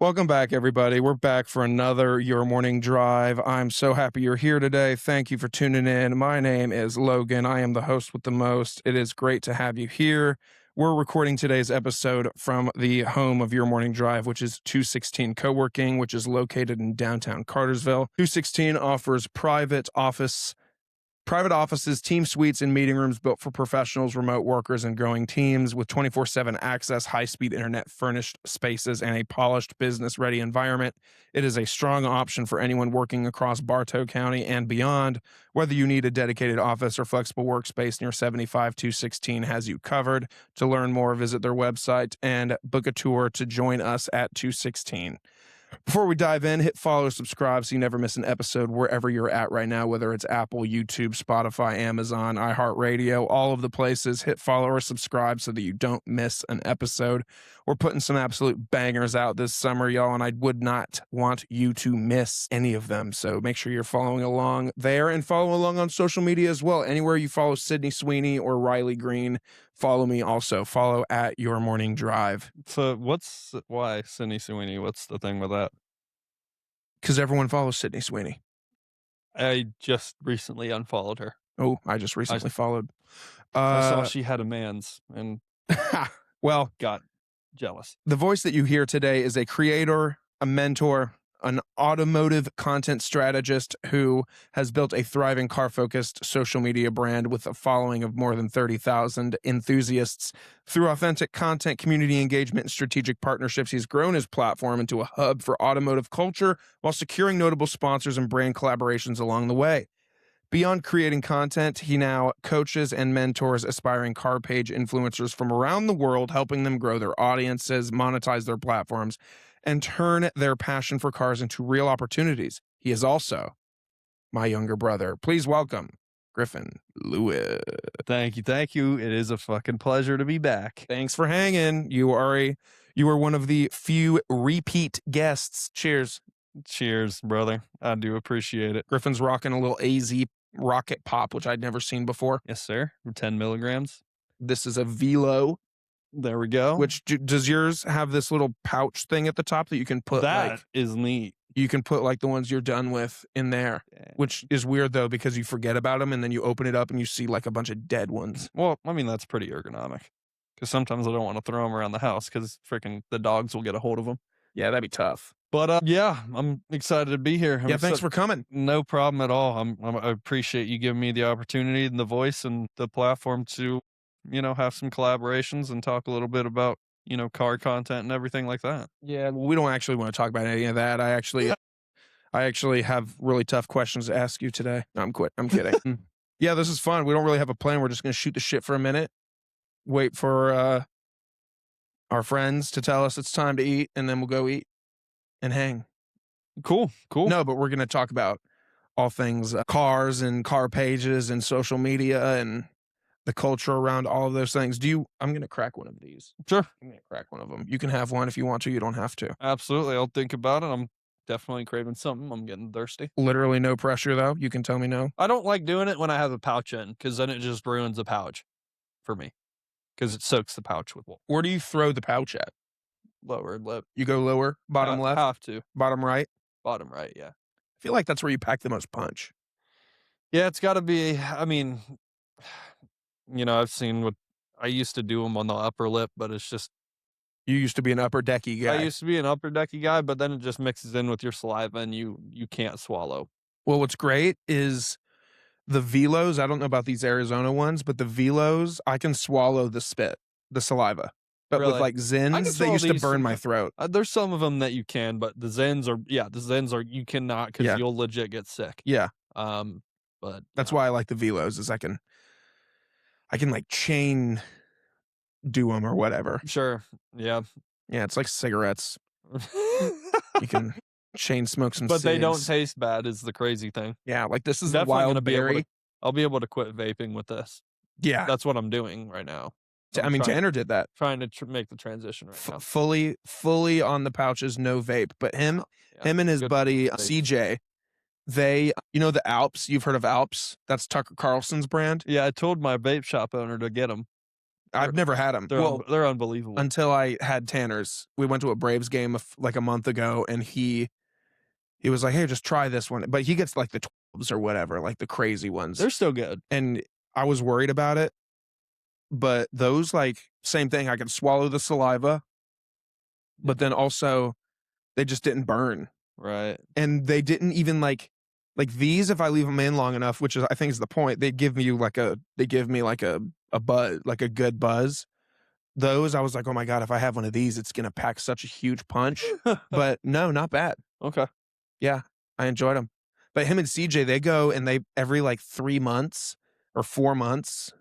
Welcome back, everybody. We're back for another Your Morning Drive. I'm so happy you're here today. Thank you for tuning in. My name is Logan. I am the host with the most. It is great to have you here. We're recording today's episode from the home of Your Morning Drive, which is 216 Co-working, which is located in downtown Cartersville. 216 offers private offices, team suites, and meeting rooms built for professionals, remote workers, and growing teams with 24/7 access, high-speed internet, furnished spaces, and a polished business-ready environment. It is a strong option for anyone working across Bartow County and beyond. Whether you need a dedicated office or flexible workspace, near 75 216 has you covered. To learn more, visit their website and book a tour to join us at 216. Before we dive in, hit follow, subscribe so you never miss an episode wherever you're at right now, whether it's Apple, YouTube, Spotify, Amazon, iHeartRadio, all of the places. Hit follow or subscribe so that you don't miss an episode. We're putting some absolute bangers out this summer, y'all, and I would not want you to miss any of them. So make sure you're following along there and follow along on social media as well. Anywhere you follow Sydney Sweeney or Riley Green, follow me also. Follow at Your Morning Drive. So why Sydney Sweeney? What's the thing with that? Because everyone follows Sydney Sweeney. I just recently unfollowed her. Oh, I just recently followed. I saw she had a man's and well, got jealous. The voice that you hear today is a creator, a mentor, an automotive content strategist who has built a thriving car-focused social media brand with a following of more than 30,000 enthusiasts. Through authentic content, community engagement, and strategic partnerships, he's grown his platform into a hub for automotive culture while securing notable sponsors and brand collaborations along the way. Beyond creating content, he now coaches and mentors aspiring car page influencers from around the world, helping them grow their audiences, monetize their platforms, and turn their passion for cars into real opportunities. He is also my younger brother. Please welcome Griffin Lewis. Thank you. It is a fucking pleasure to be back. Thanks for hanging. You are one of the few repeat guests. Cheers. Cheers, brother. I do appreciate it. Griffin's rocking a little AZ Rocket Pop, which I'd never seen before. Yes, sir. 10 milligrams. This is a Velo. There we go. Which does yours have this little pouch thing at the top that you can put? That is neat. You can put like the ones you're done with in there, which is weird though because you forget about them and then you open it up and you see like a bunch of dead ones. Well, I mean that's pretty ergonomic because sometimes I don't want to throw them around the house because freaking the dogs will get a hold of them. Yeah, that'd be tough. But yeah, I'm excited to be here. Thanks for coming. No problem at all. I appreciate you giving me the opportunity and the voice and the platform to, have some collaborations and talk a little bit about, car content and everything like that. Yeah, well, we don't actually want to talk about any of that. I actually have really tough questions to ask you today. No, I'm kidding. Yeah, this is fun. We don't really have a plan. We're just going to shoot the shit for a minute, wait for our friends to tell us it's time to eat, and then we'll go eat and hang. Cool. No, but we're going to talk about all things cars and car pages and social media and the culture around all of those things. I'm going to crack one of these. Sure. I'm going to crack one of them. You can have one if you want to. You don't have to. Absolutely. I'll think about it. I'm definitely craving something. I'm getting thirsty. Literally no pressure, though. You can tell me no. I don't like doing it when I have a pouch in because then it just ruins the pouch for me because it soaks the pouch with water. Where do you throw the pouch at? Lower lip. You go lower, bottom left? Have to. Bottom right? Bottom right, yeah. I feel like that's where you pack the most punch. Yeah, it's got to be, I've seen I used to do them on the upper lip, but it's just. You used to be an upper decky guy. I used to be an upper decky guy, but then it just mixes in with your saliva and you can't swallow. Well, what's great is the Velos. I don't know about these Arizona ones, but the Velos, I can swallow the spit, the saliva. But really? With like Zins, they used to burn my throat. There's some of them that you can, but the Zins are you cannot because you'll legit get sick. Yeah. But that's why I like the Velos is I can like chain do them or whatever. Sure. Yeah. Yeah, it's like cigarettes. You can chain smoke some but cigs. They don't taste bad is the crazy thing. Yeah, like this is definitely the wild berry. I'll be able to quit vaping with this. Yeah. That's what I'm doing right now. Tanner did that. Trying to make the transition right now. Fully on the pouches, no vape. But him and his buddy CJ, they, the Alps. You've heard of Alps? That's Tucker Carlson's brand. Yeah, I told my vape shop owner to get them. I've never had them. Well, they're unbelievable. until I had Tanner's. We went to a Braves game like a month ago, and he was like, "Hey, just try this one." But he gets like the 12s or whatever, like the crazy ones. They're still good. And I was worried about it, but those, like, same thing. I could swallow the saliva, but then also they just didn't burn. Right. And they didn't even like these, if I leave them in long enough, which is I think is the point, they give me like a buzz, like a good buzz. Those, I was like, "Oh my God, if I have one of these, it's gonna pack such a huge punch." But no, not bad. Okay. Yeah, I enjoyed them. But him and CJ, they go and they every like 3 months or 4 months,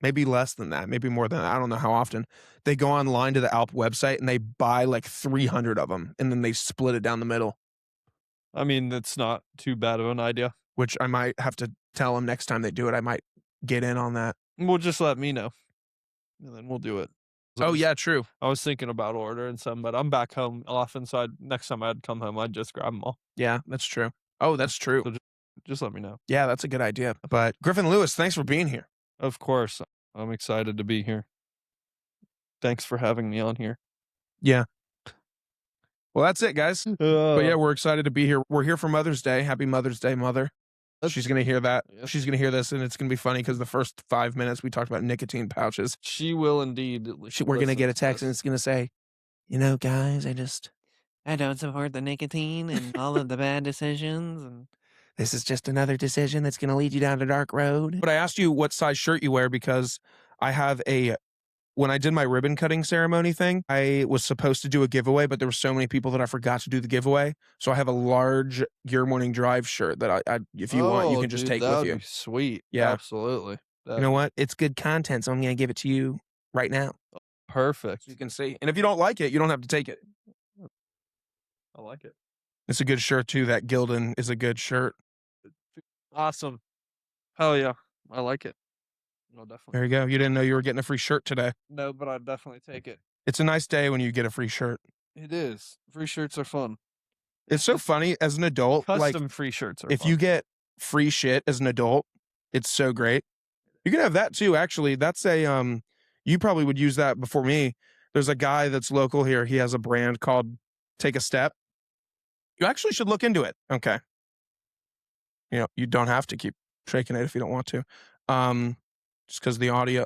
maybe less than that, maybe more than that, I don't know how often, they go online to the Alp website and they buy like 300 of them, and then they split it down the middle, I mean, that's not too bad of an idea. which I might have to tell them next time they do it. I might get in on that. Well, just let me know, and then we'll do it. Oh, yeah, true. I was thinking about ordering some, but I'm back home often, so next time I'd come home, I'd just grab them all. Yeah, that's true. Oh, that's true. So just let me know. Yeah, that's a good idea. But Griffin Lewis, thanks for being here. Of course, I'm excited to be here. Thanks for having me on here. Yeah. Well, that's it, guys. But yeah, we're excited to be here. We're here for Mother's Day. Happy Mother's Day, Mother. She's going to hear that. Yeah. She's going to hear this, and it's going to be funny because the first 5 minutes we talked about nicotine pouches. She will indeed. We're going to get a text, and it's going to say, "Guys, I don't support the nicotine and all of the bad decisions. And this is just another decision that's going to lead you down a dark road." But I asked you what size shirt you wear because I have when I did my ribbon cutting ceremony thing, I was supposed to do a giveaway, but there were so many people that I forgot to do the giveaway. So I have a large Your Morning Drive shirt that I if you want, you can just take with you. Sweet. Yeah. Absolutely. You know what? It's good content, so I'm going to give it to you right now. Perfect. So you can see. And if you don't like it, you don't have to take it. I like it. It's a good shirt, too. That Gildan is a good shirt. Awesome. Hell yeah. I like it. No, definitely. There you go. You didn't know you were getting a free shirt today. No, but I'd definitely take it. It's a nice day when you get a free shirt. It is. Free shirts are fun. It's so funny as an adult. Custom free shirts are if fun. you get free shit as an adult, it's so great. You can have that too, actually. That's you probably would use that before me. There's a guy that's local here. He has a brand called Take a Step. You actually should look into it. Okay. You don't have to keep shaking it if you don't want to. Just because the audio.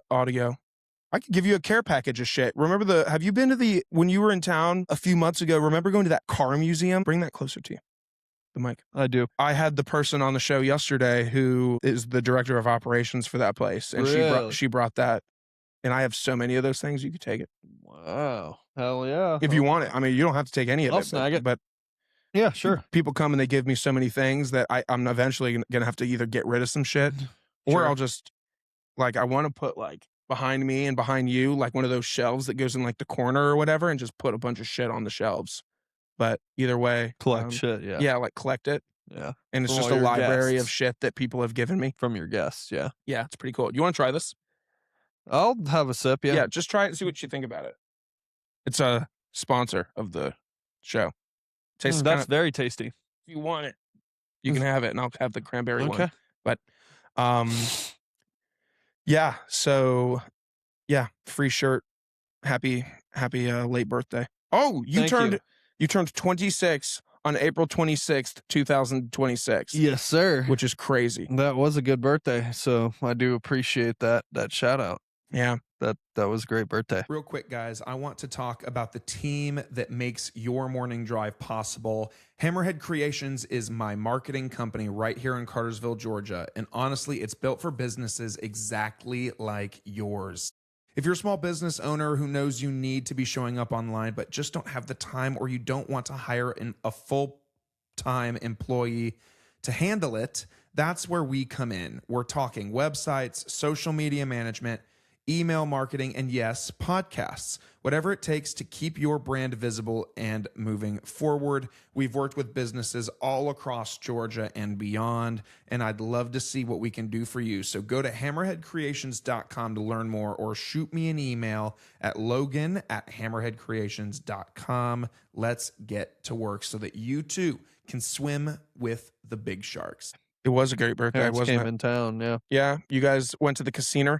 I could give you a care package of shit. Have you been to when you were in town a few months ago, remember going to that car museum? Bring that closer to you, the mic. I do. I had the person on the show yesterday who is the director of operations for that place. And Really? she brought that. And I have so many of those things, you could take it. Wow. Hell yeah. If you want it. I mean, you don't have to take any of I'll it. snag it. But Yeah, sure. people come and they give me so many things that I'm eventually going to have to either get rid of some shit or Sure. I'll just, I want to put behind me and behind you, like one of those shelves that goes in the corner or whatever, and just put a bunch of shit on the shelves. But either way, Collect shit, yeah. Yeah, collect it. Yeah. And it's From just all a your library of guests. shit that people have given me. From your guests, yeah. Yeah, it's pretty cool. You want to try this? I'll have a sip, yeah. Yeah, just try it and see what you think about it. It's a sponsor of the show. Tastes That's very tasty. if you want it, you can have it, and I'll have the cranberry one. Okay. But, yeah. So, yeah, free shirt. Happy late birthday. Oh, you turned 26 on April 26th, 2026. Yes, sir. Which is crazy. That was a good birthday, so I do appreciate that shout out. Yeah. That was a great birthday. Real quick, guys, I want to talk about the team that makes your morning drive possible. Hammerhead Creations is my marketing company right here in Cartersville, Georgia. And honestly, it's built for businesses exactly like yours. If you're a small business owner who knows you need to be showing up online, but just don't have the time, or you don't want to hire a full-time employee to handle it, that's where we come in. We're talking websites, social media management, email marketing, and yes, podcasts. Whatever it takes to keep your brand visible and moving forward. We've worked with businesses all across Georgia and beyond, and I'd love to see what we can do for you. So go to hammerheadcreations.com to learn more, or shoot me an email at logan@hammerheadcreations.com. Let's get to work so that you too can swim with the big sharks. It was a great birthday, Parents wasn't came it? in town, yeah. Yeah, you guys went to the casino?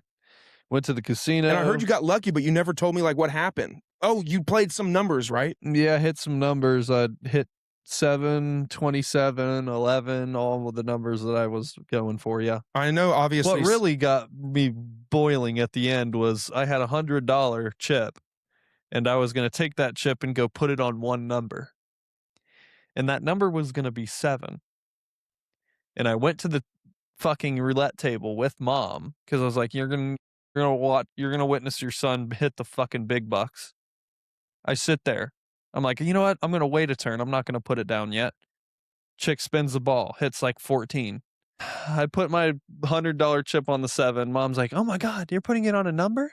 Went to the casino. And I heard you got lucky, but you never told me like what happened. Oh, you played some numbers, right? Yeah, I hit some numbers. I hit 7, 27, 11, all of the numbers that I was going for, yeah. I know, obviously. What really got me boiling at the end was I had $100 chip, and I was going to take that chip and go put it on one number. And that number was going to be 7. And I went to the fucking roulette table with Mom because I was like, you're gonna witness your son hit the fucking big bucks. I sit there. I'm like, you know what? I'm gonna wait a turn. I'm not gonna put it down yet. Chick spins the ball, hits like 14. I put my $100 chip on the 7. Mom's like, oh my God, you're putting it on a number?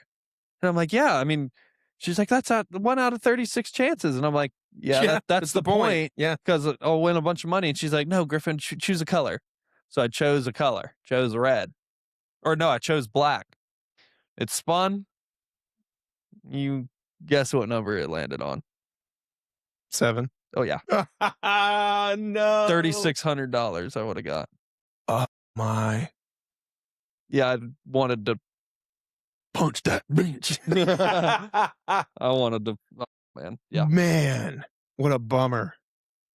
And I'm like, yeah. I mean, she's like, that's 1 out of 36 chances. And I'm like, yeah, that's the point. Yeah. Because I'll win a bunch of money. And she's like, no, Griffin, choose a color. So I chose a color, chose red. Or no, I chose black. It spun. You guess what number it landed on? 7. Oh, yeah. No. $3,600 I would have got. Oh, my. Yeah, I wanted to punch that bitch. I wanted to, oh, man. Yeah. Man, what a bummer.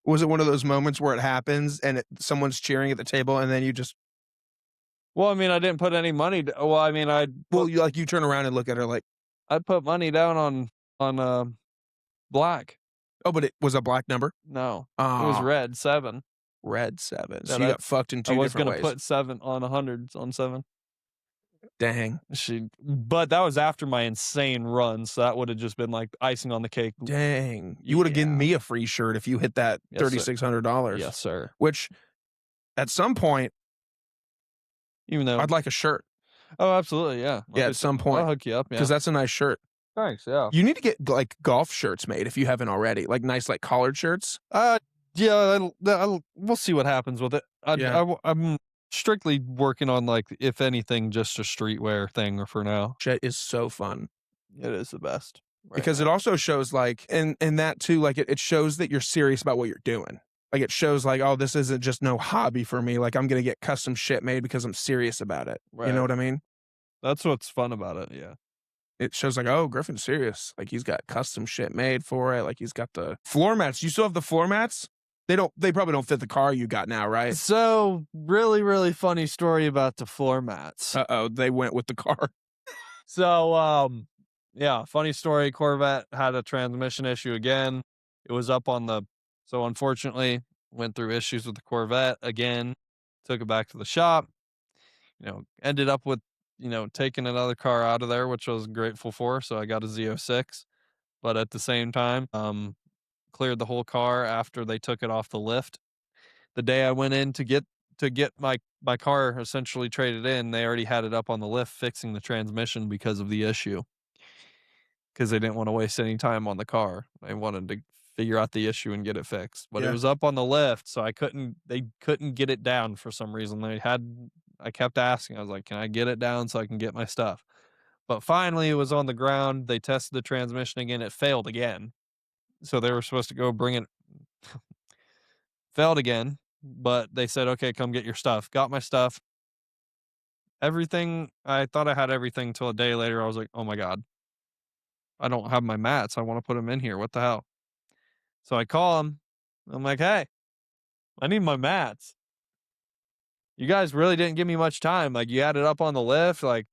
Was it one of those moments where it happens and someone's cheering at the table and then you just... Well, I mean, I didn't put any money. Well, I mean, you turn around and look at her like... I put money down on black. Oh, but it was a black number? No. It was red, 7. Red 7. So That you got fucked in 2 different ways. I was going to put 7 on 100s on 7. Dang. But that was after my insane run, so that would have just been like icing on the cake. Dang. You would have given me a free shirt if you hit that $3,600. Yes, sir. Which, at some point, even though I'd like a shirt. Oh, absolutely, yeah. Yeah, at some point. I'll hook you up, yeah. Because that's a nice shirt. Thanks, yeah. You need to get like golf shirts made if you haven't already. Like nice like collared shirts. Yeah, we'll see what happens with it. I'm strictly working on like, if anything, just a streetwear thing for now. Shit is so fun. It is the best. Because it also shows like, and that too, like it shows that you're serious about what you're doing. Like it shows like, oh, this isn't just no hobby for me. Like I'm going to get custom shit made because I'm serious about it. Right. You know what I mean? That's what's fun about it. Yeah. It shows like, oh, Griffin's serious. Like he's got custom shit made for it. Like he's got the floor mats. You still have the floor mats? They probably don't fit the car you got now, right? So really, really funny story about the floor mats. Uh-oh, they went with the car. So, yeah, funny story. Corvette had a transmission issue again. It was up on so unfortunately went through issues with the Corvette again, took it back to the shop, ended up with, taking another car out of there, which I was grateful for. So I got a Z06, but at the same time, cleared the whole car after they took it off the lift. The day I went in to get my car essentially traded in, they already had it up on the lift fixing the transmission because of the issue. Because they didn't want to waste any time on the car. They wanted to figure out the issue and get it fixed. But It was up on the lift, so they couldn't get it down for some reason. I kept asking. I was like, can I get it down so I can get my stuff? But finally it was on the ground. They tested the transmission again. It failed again. So they were supposed to go bring it. Failed again, but they said, okay, come get your stuff. Got my stuff. Everything. I thought I had everything until a day later. I was like, oh my God, I don't have my mats. I want to put them in here. What the hell? So I call them. I'm like, hey, I need my mats. You guys really didn't give me much time. Like you had it up on the lift. Like,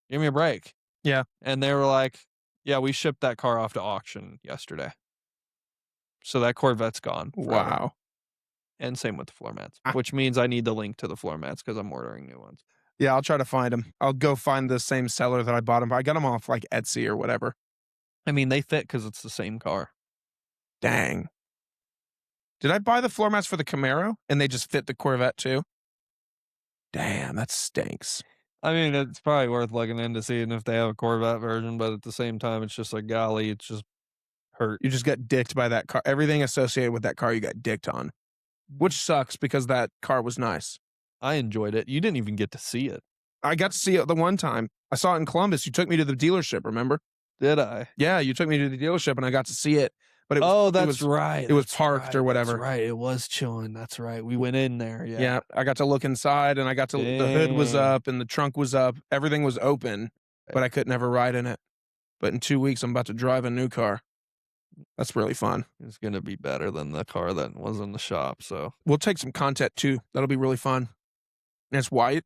give me a break. Yeah. And they were like, yeah, we shipped that car off to auction yesterday. So that Corvette's gone. Forever. Wow. And same with the floor mats, which means I need the link to the floor mats because I'm ordering new ones. Yeah, I'll try to find them. I'll go find the same seller that I bought them. I got them off like Etsy or whatever. I mean, they fit because it's the same car. Dang. Did I buy the floor mats for the Camaro and they just fit the Corvette too? Damn, that stinks. I mean, it's probably worth looking into seeing if they have a Corvette version, but at the same time, it's just like, golly, it's just hurt. You just got dicked by that car. Everything associated with that car you got dicked on, which sucks because that car was nice. I enjoyed it. You didn't even get to see it. I got to see it the one time. I saw it in Columbus. You took me to the dealership, remember? Did I? Yeah, you took me to the dealership and I got to see it. But it was, right. It was parked or whatever. That's right. It was chilling. That's right. We went in there. Yeah. Yeah. I got to look inside and I got to, the hood was up and the trunk was up. Everything was open. but I could never ride in it. But in 2 weeks, I'm about to drive a new car. That's really fun. It's gonna be better than the car that was in the shop. So We'll take some content too. That'll be really fun. And it's white.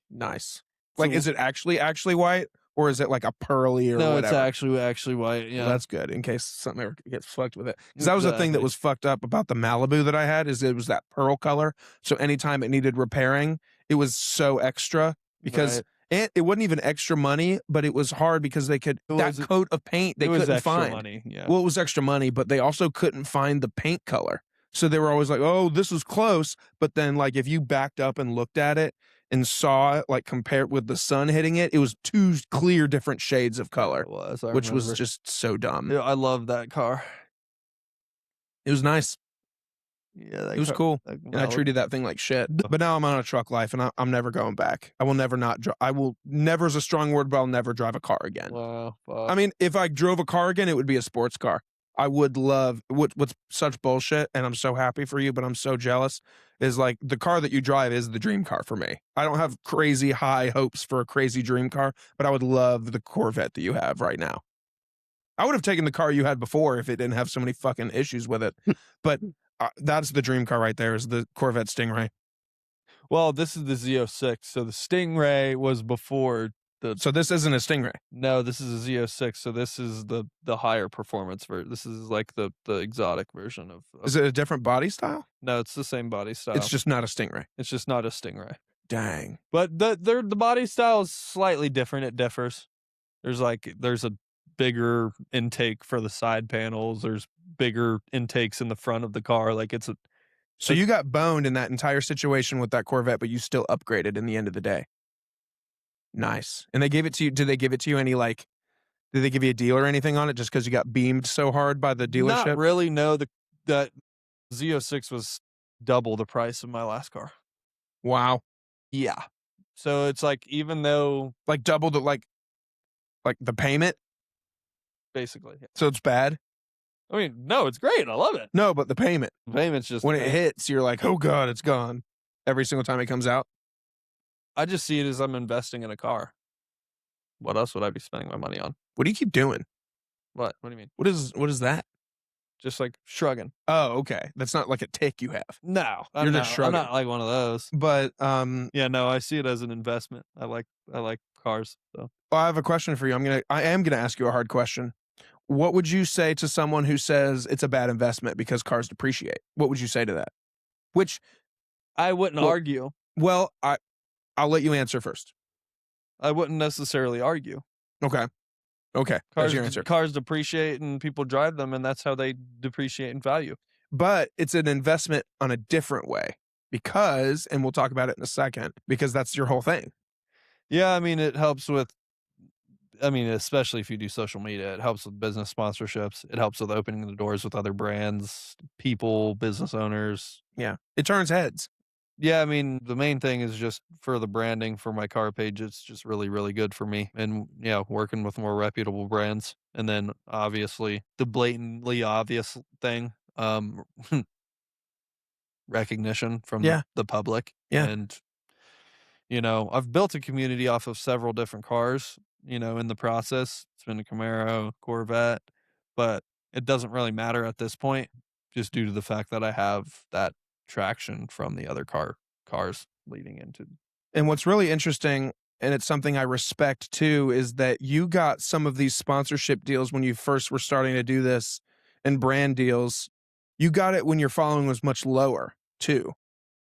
Nice. Like, So- is it actually white, or is it like a pearly or no, whatever? it's actually white. Well, Yeah, that's good in case something ever gets fucked with it. Because that was the thing that Exactly. was fucked up about the Malibu that I had, is it was that pearl color. So anytime it needed repairing, it was so extra because Right. it wasn't even extra money, but it was hard because they could that was- coat of paint they it was couldn't extra find. money. Yeah. Well, it was extra money, but they also couldn't find the paint color. So they were always like, "Oh, this is close," but then like if you backed up and looked at it and saw it like compared with the sun hitting it, it was two clear different shades of color, It was. I which was remember. just so dumb. Yeah, I love that car. It was nice. Yeah, that It was car- cool. that And I Malibu- treated that thing like shit. But now I'm on a truck life, and I'm never going back. I will never not. I will never is a strong word, but I'll never drive a car again. Wow. Fuck. I mean, if I drove a car again, it would be a sports car. I would love what's such bullshit, and I'm so happy for you, but I'm so jealous. Is like the car that you drive is the dream car for me. I don't have crazy high hopes for a crazy dream car, but I would love the Corvette that you have right now. I would have taken the car you had before if it didn't have so many fucking issues with it. But that's the dream car right there, is the Corvette Stingray. Well, this is the Z06. So the Stingray was before So this isn't a Stingray. No, this is a Z06. So this is the higher performance version. This is like the exotic version of. Is it a different body style? No, it's the same body style. It's just not a Stingray. It's just not a Stingray. Dang. But the body style is slightly different. It differs. There's a bigger intake for the side panels. There's bigger intakes in the front of the car. Like it's a So you got boned in that entire situation with that Corvette, but you still upgraded in the end of the day. Nice. And they gave it to you. Did they give it to you any like? Did they give you a deal or anything on it just because you got beamed so hard by the dealership? Not really. No, that Z06 was double the price of my last car. Wow. Yeah. So it's like even though Like double the like the payment. basically, yeah. So it's bad. I mean, no, it's great. I love it. No, but the payment The payment's just when it hits, you're like, oh god, it's gone. Every single time it comes out. I just see it as I'm investing in a car. What else would I be spending my money on? What do you keep doing? What? What do you mean? What is that? Just like shrugging. Oh, okay. That's not like a tick you have. No, You're just I'm shrugging. not like one of those. But Yeah, no, I see it as an investment. I like cars. So I have a question for you. I am gonna ask you a hard question. What would you say to someone who says it's a bad investment because cars depreciate? What would you say to that? Which, I wouldn't Well- argue. well, I'll let you answer first. I wouldn't necessarily argue. Okay. Okay. That's your answer. Cars depreciate and people drive them, and that's how they depreciate in value. But it's an investment on a different way because, and we'll talk about it in a second, because that's your whole thing. Yeah, I mean, it helps with. I mean, especially if you do social media, it helps with business sponsorships. It helps with opening the doors with other brands, people, business owners. Yeah. It turns heads. Yeah, I mean, the main thing is just for the branding for my car page. It's just really, really good for me. And yeah, working with more reputable brands. And then obviously the blatantly obvious thing, recognition from Yeah. the public. Yeah. And, I've built a community off of several different cars, in the process. It's been a Camaro, Corvette, but it doesn't really matter at this point, just due to the fact that I have that traction from the other cars leading into. And what's really interesting, and it's something I respect too, is that you got some of these sponsorship deals when you first were starting to do this, and brand deals. You got it when your following was much lower too.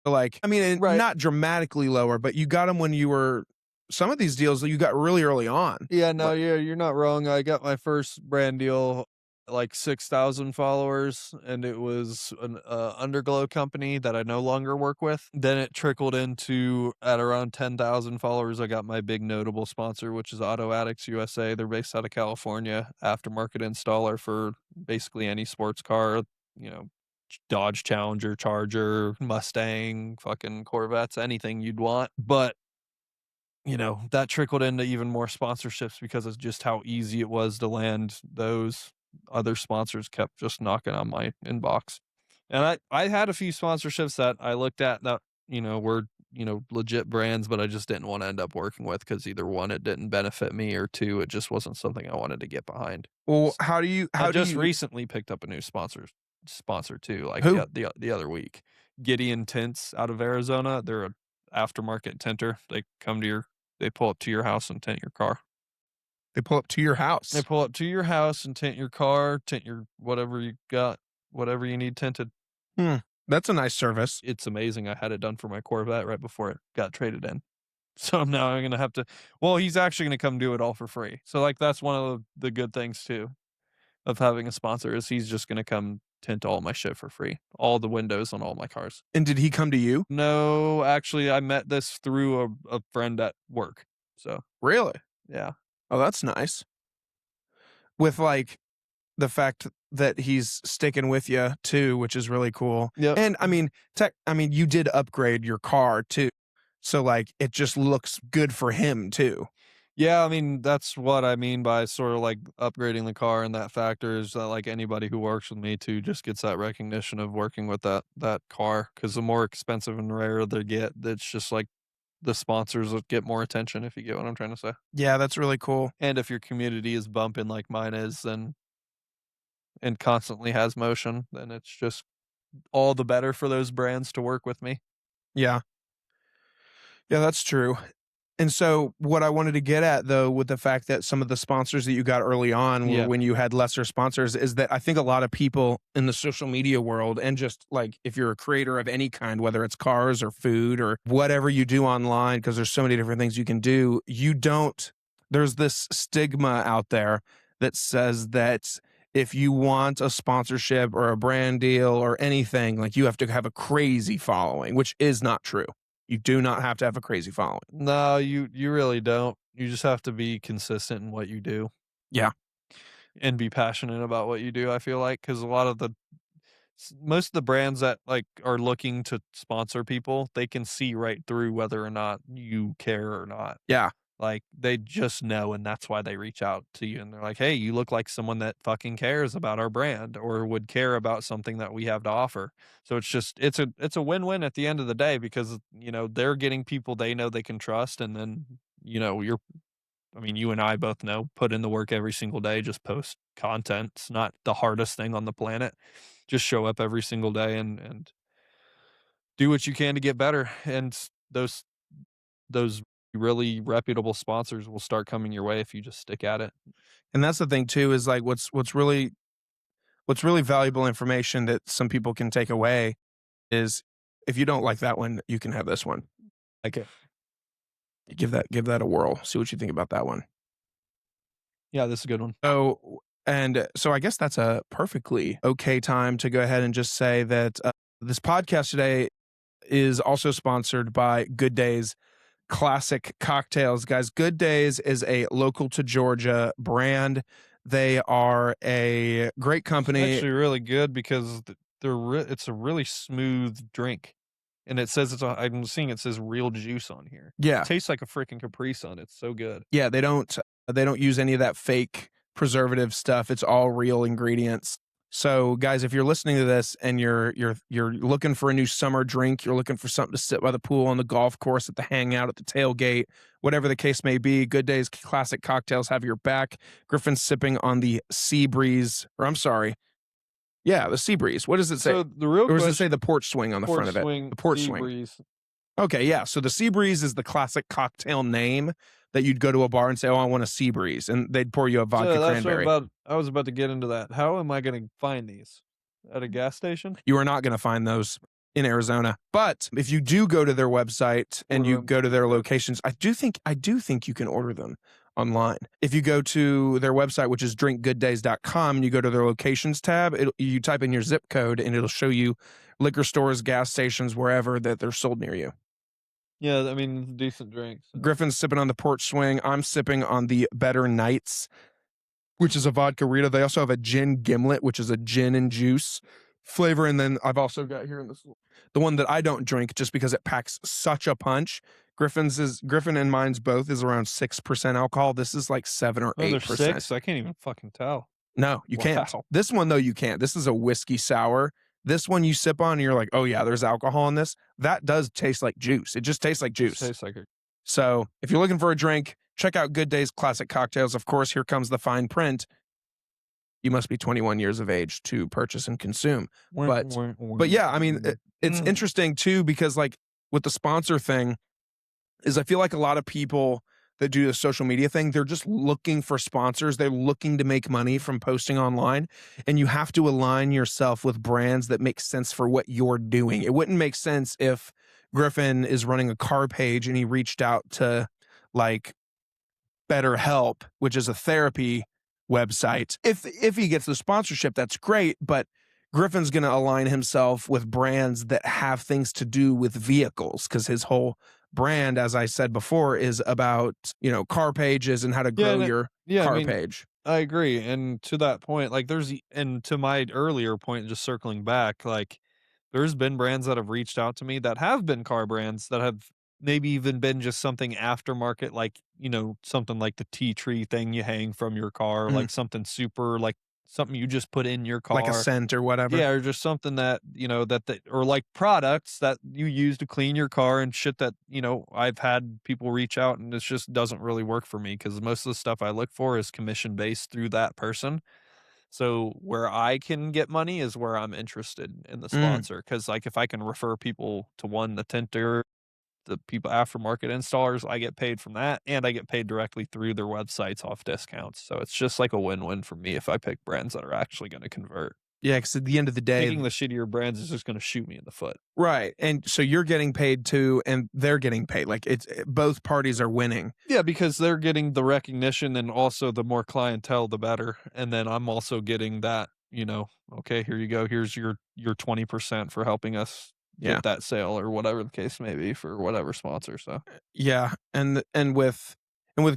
Like, I mean, Right. not dramatically lower, but you got them when you were. Some of these deals that you got really early on. Yeah, no, But- you're not wrong. I got my first brand deal like 6,000 followers, and it was an underglow company that I no longer work with. Then it trickled into at around 10,000 followers. I got my big notable sponsor, which is Auto Addicts USA. They're based out of California, aftermarket installer for basically any sports car, Dodge Challenger, Charger, Mustang, fucking Corvettes, anything you'd want. But that trickled into even more sponsorships because of just how easy it was to land those. Other sponsors kept just knocking on my inbox. And I had a few sponsorships that I looked at that, were legit brands, but I just didn't want to end up working with because either one, it didn't benefit me, or two, it just wasn't something I wanted to get behind. Well, how do you I how do just you recently picked up a new sponsor too, like who? the other week. Gideon Tints out of Arizona. They're a aftermarket tinter. They pull up to your house and tint your car. They pull up to your They house. pull up to your house and tint your car, tint your whatever you got, whatever you need tinted. That's a nice service. It's amazing. I had it done for my Corvette right before it got traded in. So now I'm gonna have to. Well, he's actually gonna come do it all for free. So like that's one of the good things too of having a sponsor is he's just gonna come tint all my shit for free, all the windows on all my cars. And did he come to you? No, actually, I met this through a friend at work. So Really? yeah, Oh, that's nice. With like the fact that he's sticking with you too, which is really cool. yeah. And I mean, you did upgrade your car too. So like it just looks good for him too. Yeah, I mean, that's what I mean by sort of like upgrading the car, and that factor is that like anybody who works with me too just gets that recognition of working with that car, because the more expensive and rare they get, it's just like the sponsors will get more attention, if you get what I'm trying to say. Yeah, that's really cool. And if your community is bumping like mine is, then and constantly has motion, then it's just all the better for those brands to work with me. Yeah. Yeah, that's true. And so what I wanted to get at though with the fact that some of the sponsors that you got early on were Yeah. when you had lesser sponsors is that I think a lot of people in the social media world, and just like if you're a creator of any kind, whether it's cars or food or whatever you do online, because there's so many different things you can do, there's this stigma out there that says that if you want a sponsorship or a brand deal or anything, like you have to have a crazy following, which is not true. You do not have to have a crazy following. No, you really don't. You just have to be consistent in what you do. Yeah. And be passionate about what you do, I feel like, because a lot of most of the brands that like are looking to sponsor people, they can see right through whether or not you care or not. Yeah. Like they just know, and that's why they reach out to you and they're like, "Hey, you look like someone that fucking cares about our brand or would care about something that we have to offer." So it's a win-win at the end of the day, because they're getting people they know they can trust, and then you and I both know, put in the work every single day, just post content. It's not the hardest thing on the planet. Just show up every single day and do what you can to get better, and those really reputable sponsors will start coming your way if you just stick at it. And that's the thing too, is like what's really valuable information that some people can take away is, if you don't like that one, you can have this one. Okay. Give that a whirl. See what you think about that one. Yeah, this is a good one. So I guess that's a perfectly okay time to go ahead and just say that this podcast today is also sponsored by Good Days Classic Cocktails. Guys, Good Days is a local to Georgia brand. They are a great company. It's actually really good because it's a really smooth drink. And it says I'm seeing it says real juice on here. Yeah. It tastes like a freaking Capri Sun. It's so good. Yeah, they don't use any of that fake preservative stuff. It's all real ingredients. So guys, if you're listening to this and you're looking for a new summer drink, you're looking for something to sit by the pool, on the golf course, at the hangout, at the tailgate, whatever the case may be, Good Days Classic Cocktails have your back. Griffin's sipping on the Sea Breeze, or I'm sorry. Yeah, the Sea Breeze. What does it say? So the real Or does question, it say the porch swing on the front of it? The porch Sea swing. Breeze. Okay, yeah. So the Sea Breeze is the classic cocktail name that you'd go to a bar and say, "Oh, I want a Sea Breeze," and they'd pour you a vodka So that's cranberry. I was about to get into that. How am I going to find these? At a gas station? You are not going to find those in Arizona. But if you do go to their website and you go to their locations, I do think you can order them online. If you go to their website, which is drinkgooddays.com, and you go to their locations tab, you type in your zip code and it'll show you liquor stores, gas stations, wherever that they're sold near you. Yeah, I mean, it's a decent drink. So. Griffin's sipping on the porch swing. I'm sipping on the Better Nights, which is a vodka Rita. They also have a gin gimlet, which is a gin and juice flavor. And then I've also got here in this, the one that I don't drink just because it packs such a punch. Griffin and mine's both is around 6% alcohol. This is like 7 or 8%. 6? I can't even fucking tell. No, you can't. Wow. This one though, you can't. This is a whiskey sour This one you sip on and you're like, oh yeah, there's alcohol in this. That does taste like juice. It just tastes like juice. Tastes like it. So if you're looking for a drink, check out Good Day's Classic Cocktails. Of course, here comes the fine print. You must be 21 years of age to purchase and consume. But yeah, I mean, it's interesting too, because like with the sponsor thing is I feel like a lot of people that do the social media thing, they're just looking for sponsors. They're looking to make money from posting online, and you have to align yourself with brands that make sense for what you're doing. It wouldn't make sense if Griffin is running a car page and he reached out to like BetterHelp, which is a therapy website. If he gets the sponsorship, that's great, but Griffin's going to align himself with brands that have things to do with vehicles, because his whole brand, as I said before, is about, car pages and how to grow your car page. I agree. And to that point, like and to my earlier point, just circling back, like there's been brands that have reached out to me that have been car brands that have maybe even been just something aftermarket, like, something like the tea tree thing you hang from your car, like something super, like something you just put in your car. Like a scent or whatever. Yeah, or just something that, or like products that you use to clean your car and shit that, I've had people reach out and it just doesn't really work for me, because most of the stuff I look for is commission based through that person. So where I can get money is where I'm interested in the sponsor. Because like if I can refer people to the tinter, the people aftermarket installers, I get paid from that, and I get paid directly through their websites off discounts. So it's just like a win-win for me if I pick brands that are actually going to convert. Yeah, because at the end of the day, picking the shittier brands is just going to shoot me in the foot. Right. And so you're getting paid too, and they're getting paid. Like both parties are winning. Yeah, because they're getting the recognition, and also the more clientele, the better. And then I'm also getting that, okay, here you go. Here's your 20% for helping us get that sale, or whatever the case may be, for whatever sponsor. So yeah, and with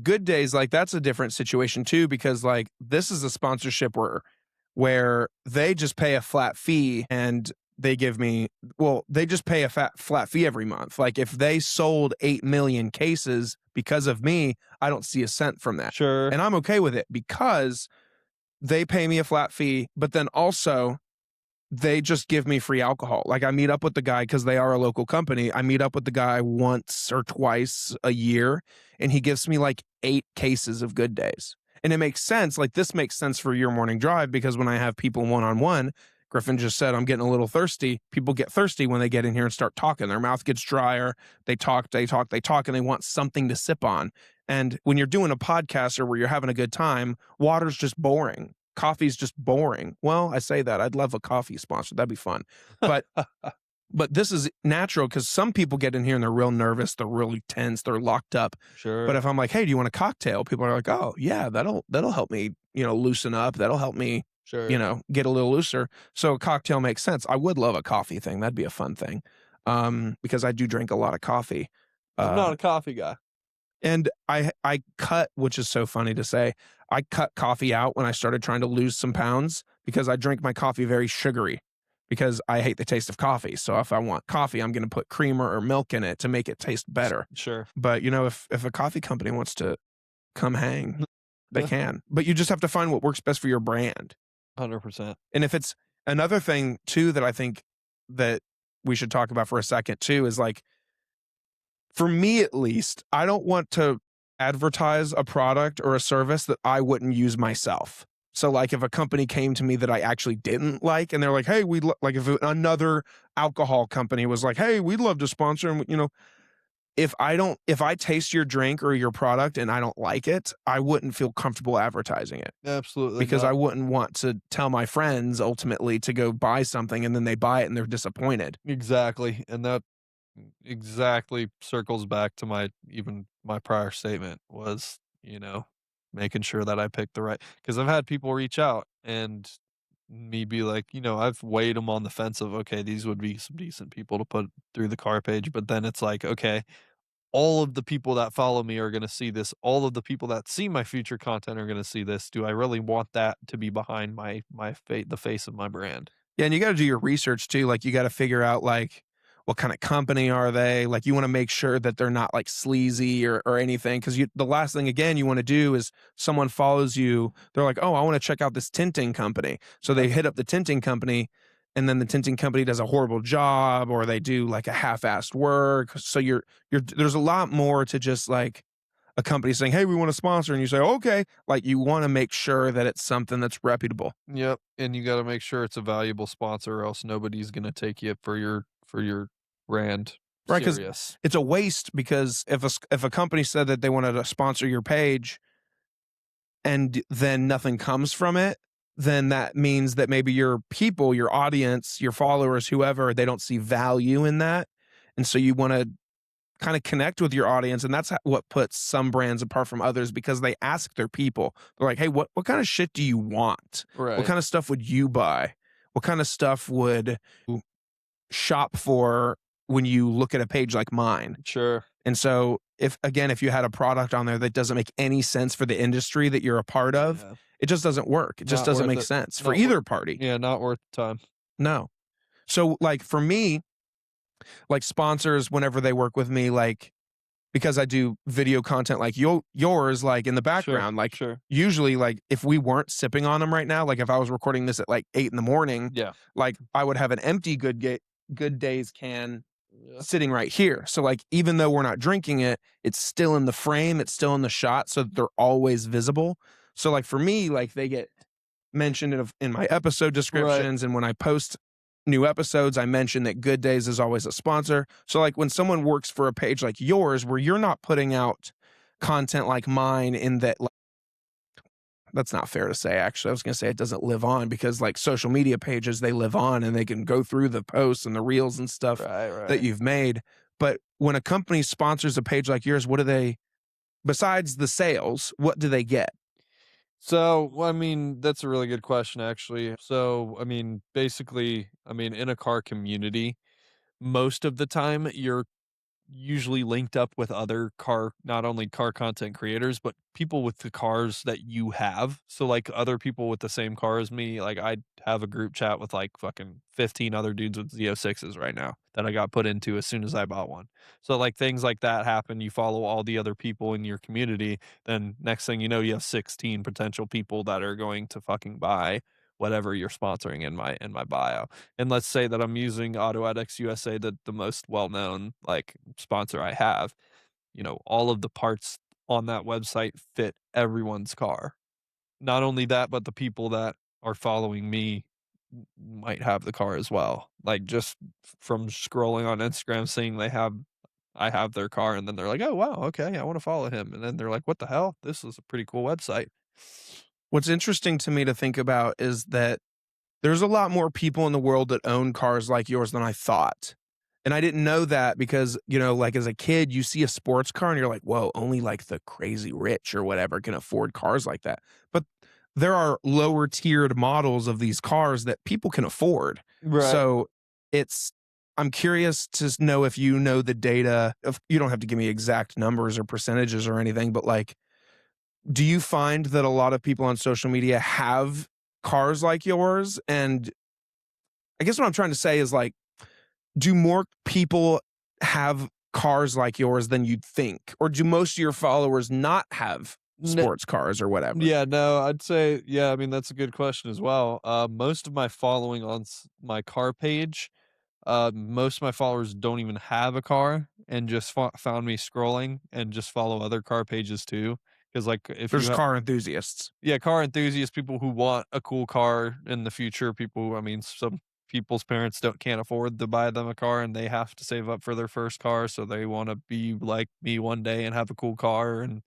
Good Days, like that's a different situation too, because like this is a sponsorship where they just pay a flat fee, and they just pay a flat fee every month. Like if they sold 8 million cases because of me, I don't see a cent from that. Sure. And I'm okay with it because they pay me a flat fee, but then also they just give me free alcohol. Like I meet up with the guy, because they are a local company. I meet up with the guy once or twice a year, and he gives me like 8 cases of Good Days. And it makes sense. Like this makes sense for your morning drive, because when I have people one-on-one, Griffin just said, I'm getting a little thirsty. People get thirsty when they get in here and start talking. Their mouth gets drier. They talk, and they want something to sip on. And when you're doing a podcast or where you're having a good time, water's just boring. Coffee's just boring. Well, I say that. I'd love a coffee sponsor. That'd be fun. But but this is natural, because some people get in here and they're real nervous. They're really tense. They're locked up. Sure. But if I'm like, hey, do you want a cocktail? People are like, oh, yeah, that'll help me, loosen up. That'll help me, get a little looser. So a cocktail makes sense. I would love a coffee thing. That'd be a fun thing, because I do drink a lot of coffee. I'm not a coffee guy. And I cut, which is so funny to say, I cut coffee out when I started trying to lose some pounds, because I drink my coffee very sugary, because I hate the taste of coffee. So if I want coffee, I'm going to put creamer or milk in it to make it taste better. Sure. But, if a coffee company wants to come hang, they can. But you just have to find what works best for your brand. 100%. And if it's another thing, too, that I think that we should talk about for a second, too, is like, for me at least, I don't want to advertise a product or a service that I wouldn't use myself. So like if a company came to me that I actually didn't like, and they're like, hey, like if another alcohol company was like, hey, we'd love to sponsor, and if I taste your drink or your product and I don't like it, I wouldn't feel comfortable advertising it. Absolutely. Because I wouldn't want to tell my friends ultimately to go buy something, and then they buy it and they're disappointed. Exactly. And that exactly circles back to my prior statement was, making sure that I pick the right, because I've had people reach out and me be like, I've weighed them on the fence of, okay, these would be some decent people to put through the car page. But then it's like, okay, all of the people that follow me are going to see this. All of the people that see my future content are going to see this. Do I really want that to be behind the face of my brand? Yeah. And you got to do your research too. Like you got to figure out like, what kind of company are they? Like you want to make sure that they're not like sleazy or anything. Because the last thing, again, you want to do is someone follows you. They're like, oh, I want to check out this tinting company. So they hit up the tinting company, and then the tinting company does a horrible job, or they do like a half-assed work. So there's a lot more to just like a company saying, "Hey, we want to sponsor," and you say, "Okay." Like you want to make sure that it's something that's reputable. Yep, and you gotta make sure it's a valuable sponsor or else nobody's gonna take you for your brand Right, because serious. it's a waste, because if a company said that they wanted to sponsor your page and then nothing comes from it, then that means that maybe your people, your audience, your followers, whoever, they don't see value in that. And so you want to kind of connect with your audience, and that's what puts some brands apart from others, because they ask their people. They're like, "Hey, what kind of shit do you want? What Right. kind of stuff would you buy? What kind of stuff would you shop for when you look at a page like mine?" Sure. And so if you had a product on there that doesn't make any sense for the industry that you're a part of, Yeah. it just doesn't work. It just Not doesn't worth make it. sense for Not wor either party. Yeah, not worth the time. No. So like for me, like sponsors, whenever they work with me, like because I do video content like yours, like in the Sure, background, like sure. usually like if we weren't sipping on them right now, like if I was recording this at like 8 in the morning, Yeah. like I would have an empty good days can Yeah. sitting right here. So like even though we're not drinking it, it's still in the frame, it's still in the shot, so that they're always visible. So like for me, like they get mentioned in my episode Right. descriptions, and when I post new episodes, I mention that Good Days is always a sponsor. So like when someone works for a page like yours where you're not putting out content like mine, in that that's not fair to say, actually. I was going to say it doesn't live on, because like social media pages, they live on and they can go through the posts and the reels and stuff Right, that right. you've made. But when a company sponsors a page like yours, what do they, besides the sales, what do they get? So, well, I mean, that's a really good question, actually. So, I mean, basically, I mean, in a car community, most of the time you're usually linked up with other not only car content creators, but people with the cars that you have. So like other people with the same car as me, like I have a group chat with like fucking 15 other dudes with Z06s right now that I got put into as soon as I bought one. So like things like that happen. You follow all the other people in your community, then next thing you know, you have 16 potential people that are going to fucking buy whatever you're sponsoring in my bio. And let's say that I'm using Auto Addicts USA, the most well-known like sponsor I have, you know, all of the parts on that website fit everyone's car. Not only that, but the people that are following me might have the car as well. Like just from scrolling on Instagram, seeing I have their car, and then they're like, "Oh wow, okay, I want to follow him." And then they're like, "What the hell? This is a pretty cool website." What's interesting to me to think about is that there's a lot more people in the world that own cars like yours than I thought. And I didn't know that because, like as a kid, you see a sports car and you're like, whoa, only like the crazy rich or whatever can afford cars like that. But there are lower tiered models of these cars that people can afford. Right. So I'm curious to know if you know the data. If you don't have to give me exact numbers or percentages or anything, but like, do you find that a lot of people on social media have cars like yours? And I guess what I'm trying to say is like, do more people have cars like yours than you'd think? Or do most of your followers not have sports cars or whatever? Yeah, no, I'd say, yeah, I mean, that's a good question as well. Most of my following on my car page, most of my followers don't even have a car and just found me scrolling and just follow other car pages too. Because like if There's you car enthusiasts. yeah, car enthusiasts, people who want a cool car in the future, people who, I mean, some people's parents can't afford to buy them a car and they have to save up for their first car, so they want to be like me one day and have a cool car. And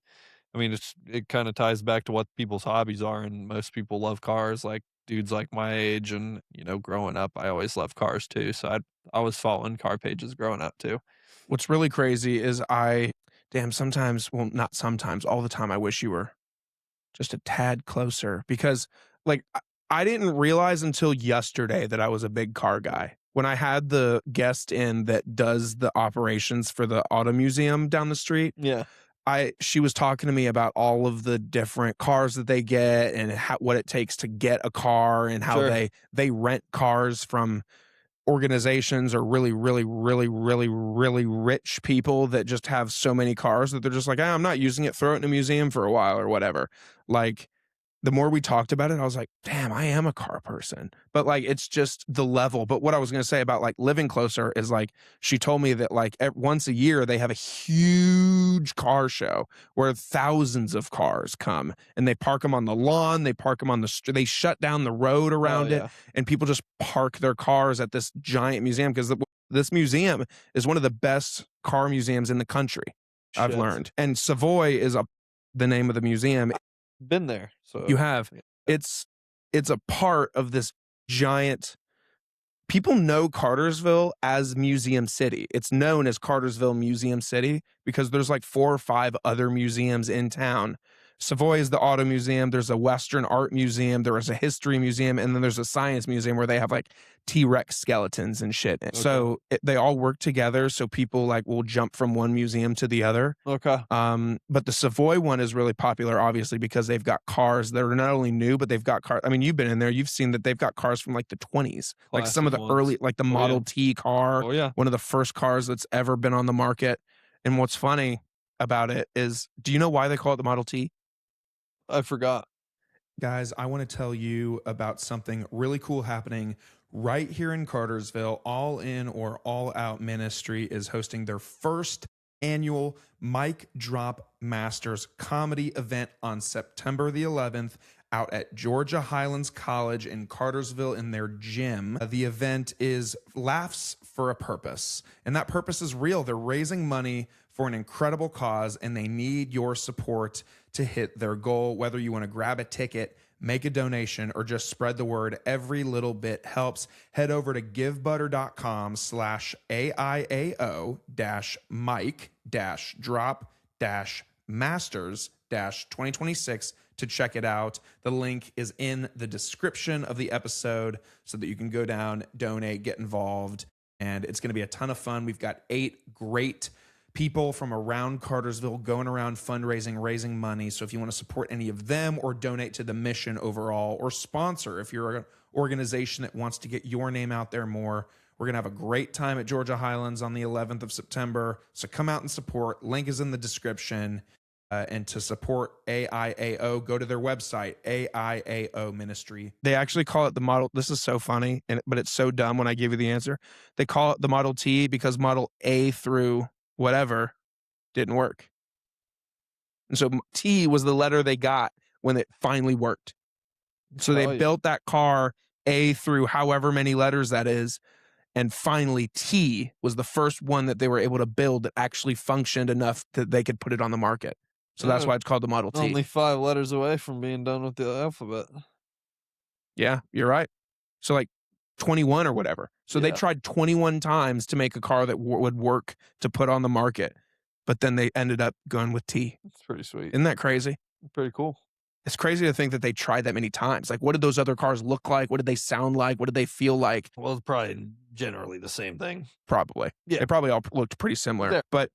I mean, it kind of ties back to what people's hobbies are, and most people love cars, like dudes like my age, and growing up, I always loved cars too. So I was following car pages growing up too. What's really crazy is sometimes, well, not sometimes, all the time, I wish you were just a tad closer, because like I didn't realize until yesterday that I was a big car guy. When I had the guest in that does the operations for the auto museum down the street, Yeah, she was talking to me about all of the different cars that they get and what it takes to get a car, and how sure. they rent cars from organizations or really, really, really, really, really rich people that just have so many cars that they're just like, I'm not using it, throw it in a museum for a while or whatever. Like the more we talked about it, I was like, damn, I am a car person. But like, it's just the level. But what I was going to say about like living closer is like, she told me that like once a year, they have a huge car show where thousands of cars come and they park them on the lawn. They park them on the street. They shut down the road around it, and people just park their cars at this giant museum because this museum is one of the best car museums in the country. I've learned. And Savoy is the name of the museum. Been there, so You have. yeah. It's a part of this giant. People know Cartersville as Museum City. It's known as Cartersville Museum City because there's like 4 or 5 other museums in town. Savoy is the auto museum. There's a Western art museum. There is a history museum. And then there's a science museum where they have like T-Rex skeletons and shit. Okay. So they all work together. So people like will jump from one museum to the other. Okay. But the Savoy one is really popular, obviously, because they've got cars that are not only new, but they've got cars. I mean, you've been in there. You've seen that they've got cars from like the 20s, like some of the early, like the Model T car. Oh, yeah. One of the first cars that's ever been on the market. And what's funny about it is, do you know why they call it the Model T? I forgot. Guys, I want to tell you about something really cool happening right here in Cartersville. All In or All Out Ministry is hosting their first annual Mic Drop Masters comedy event on September the 11th out at Georgia Highlands College in Cartersville in their gym. The event is Laughs for a Purpose, and that purpose is real. They're raising money for an incredible cause, and they need your support to hit their goal. Whether you want to grab a ticket, make a donation, or just spread the word, every little bit helps. Head over to givebutter.com/AIAO-mic-drop-masters-2026 to check it out. The link is in the description of the episode so that you can go down, donate, get involved, and it's going to be a ton of fun. We've got 8 great people from around Cartersville going around fundraising, raising money. So if you want to support any of them or donate to the mission overall or sponsor, if you're an organization that wants to get your name out there more, we're going to have a great time at Georgia Highlands on the 11th of September. So come out and support. Link is in the description. And to support AIAO, go to their website, AIAO Ministry. They actually call it the Model. This is so funny, but it's so dumb when I give you the answer. They call it the Model T because Model A through whatever didn't work. And so T was the letter they got when it finally worked. So they built that car A through however many letters that is. And finally, T was the first one that they were able to build that actually functioned enough that they could put it on the market. So that's why it's called the Model T. Only 5 letters away from being done with the alphabet. Yeah, you're right. So like 21 or whatever. So they tried 21 times to make a car that would work to put on the market, but then they ended up going with T. That's pretty sweet. Isn't that crazy? Pretty cool. It's crazy to think that they tried that many times. Like, what did those other cars look like? What did they sound like? What did they feel like? Well, it's probably generally the same thing. Probably. Yeah. They probably all looked pretty similar. Yeah. But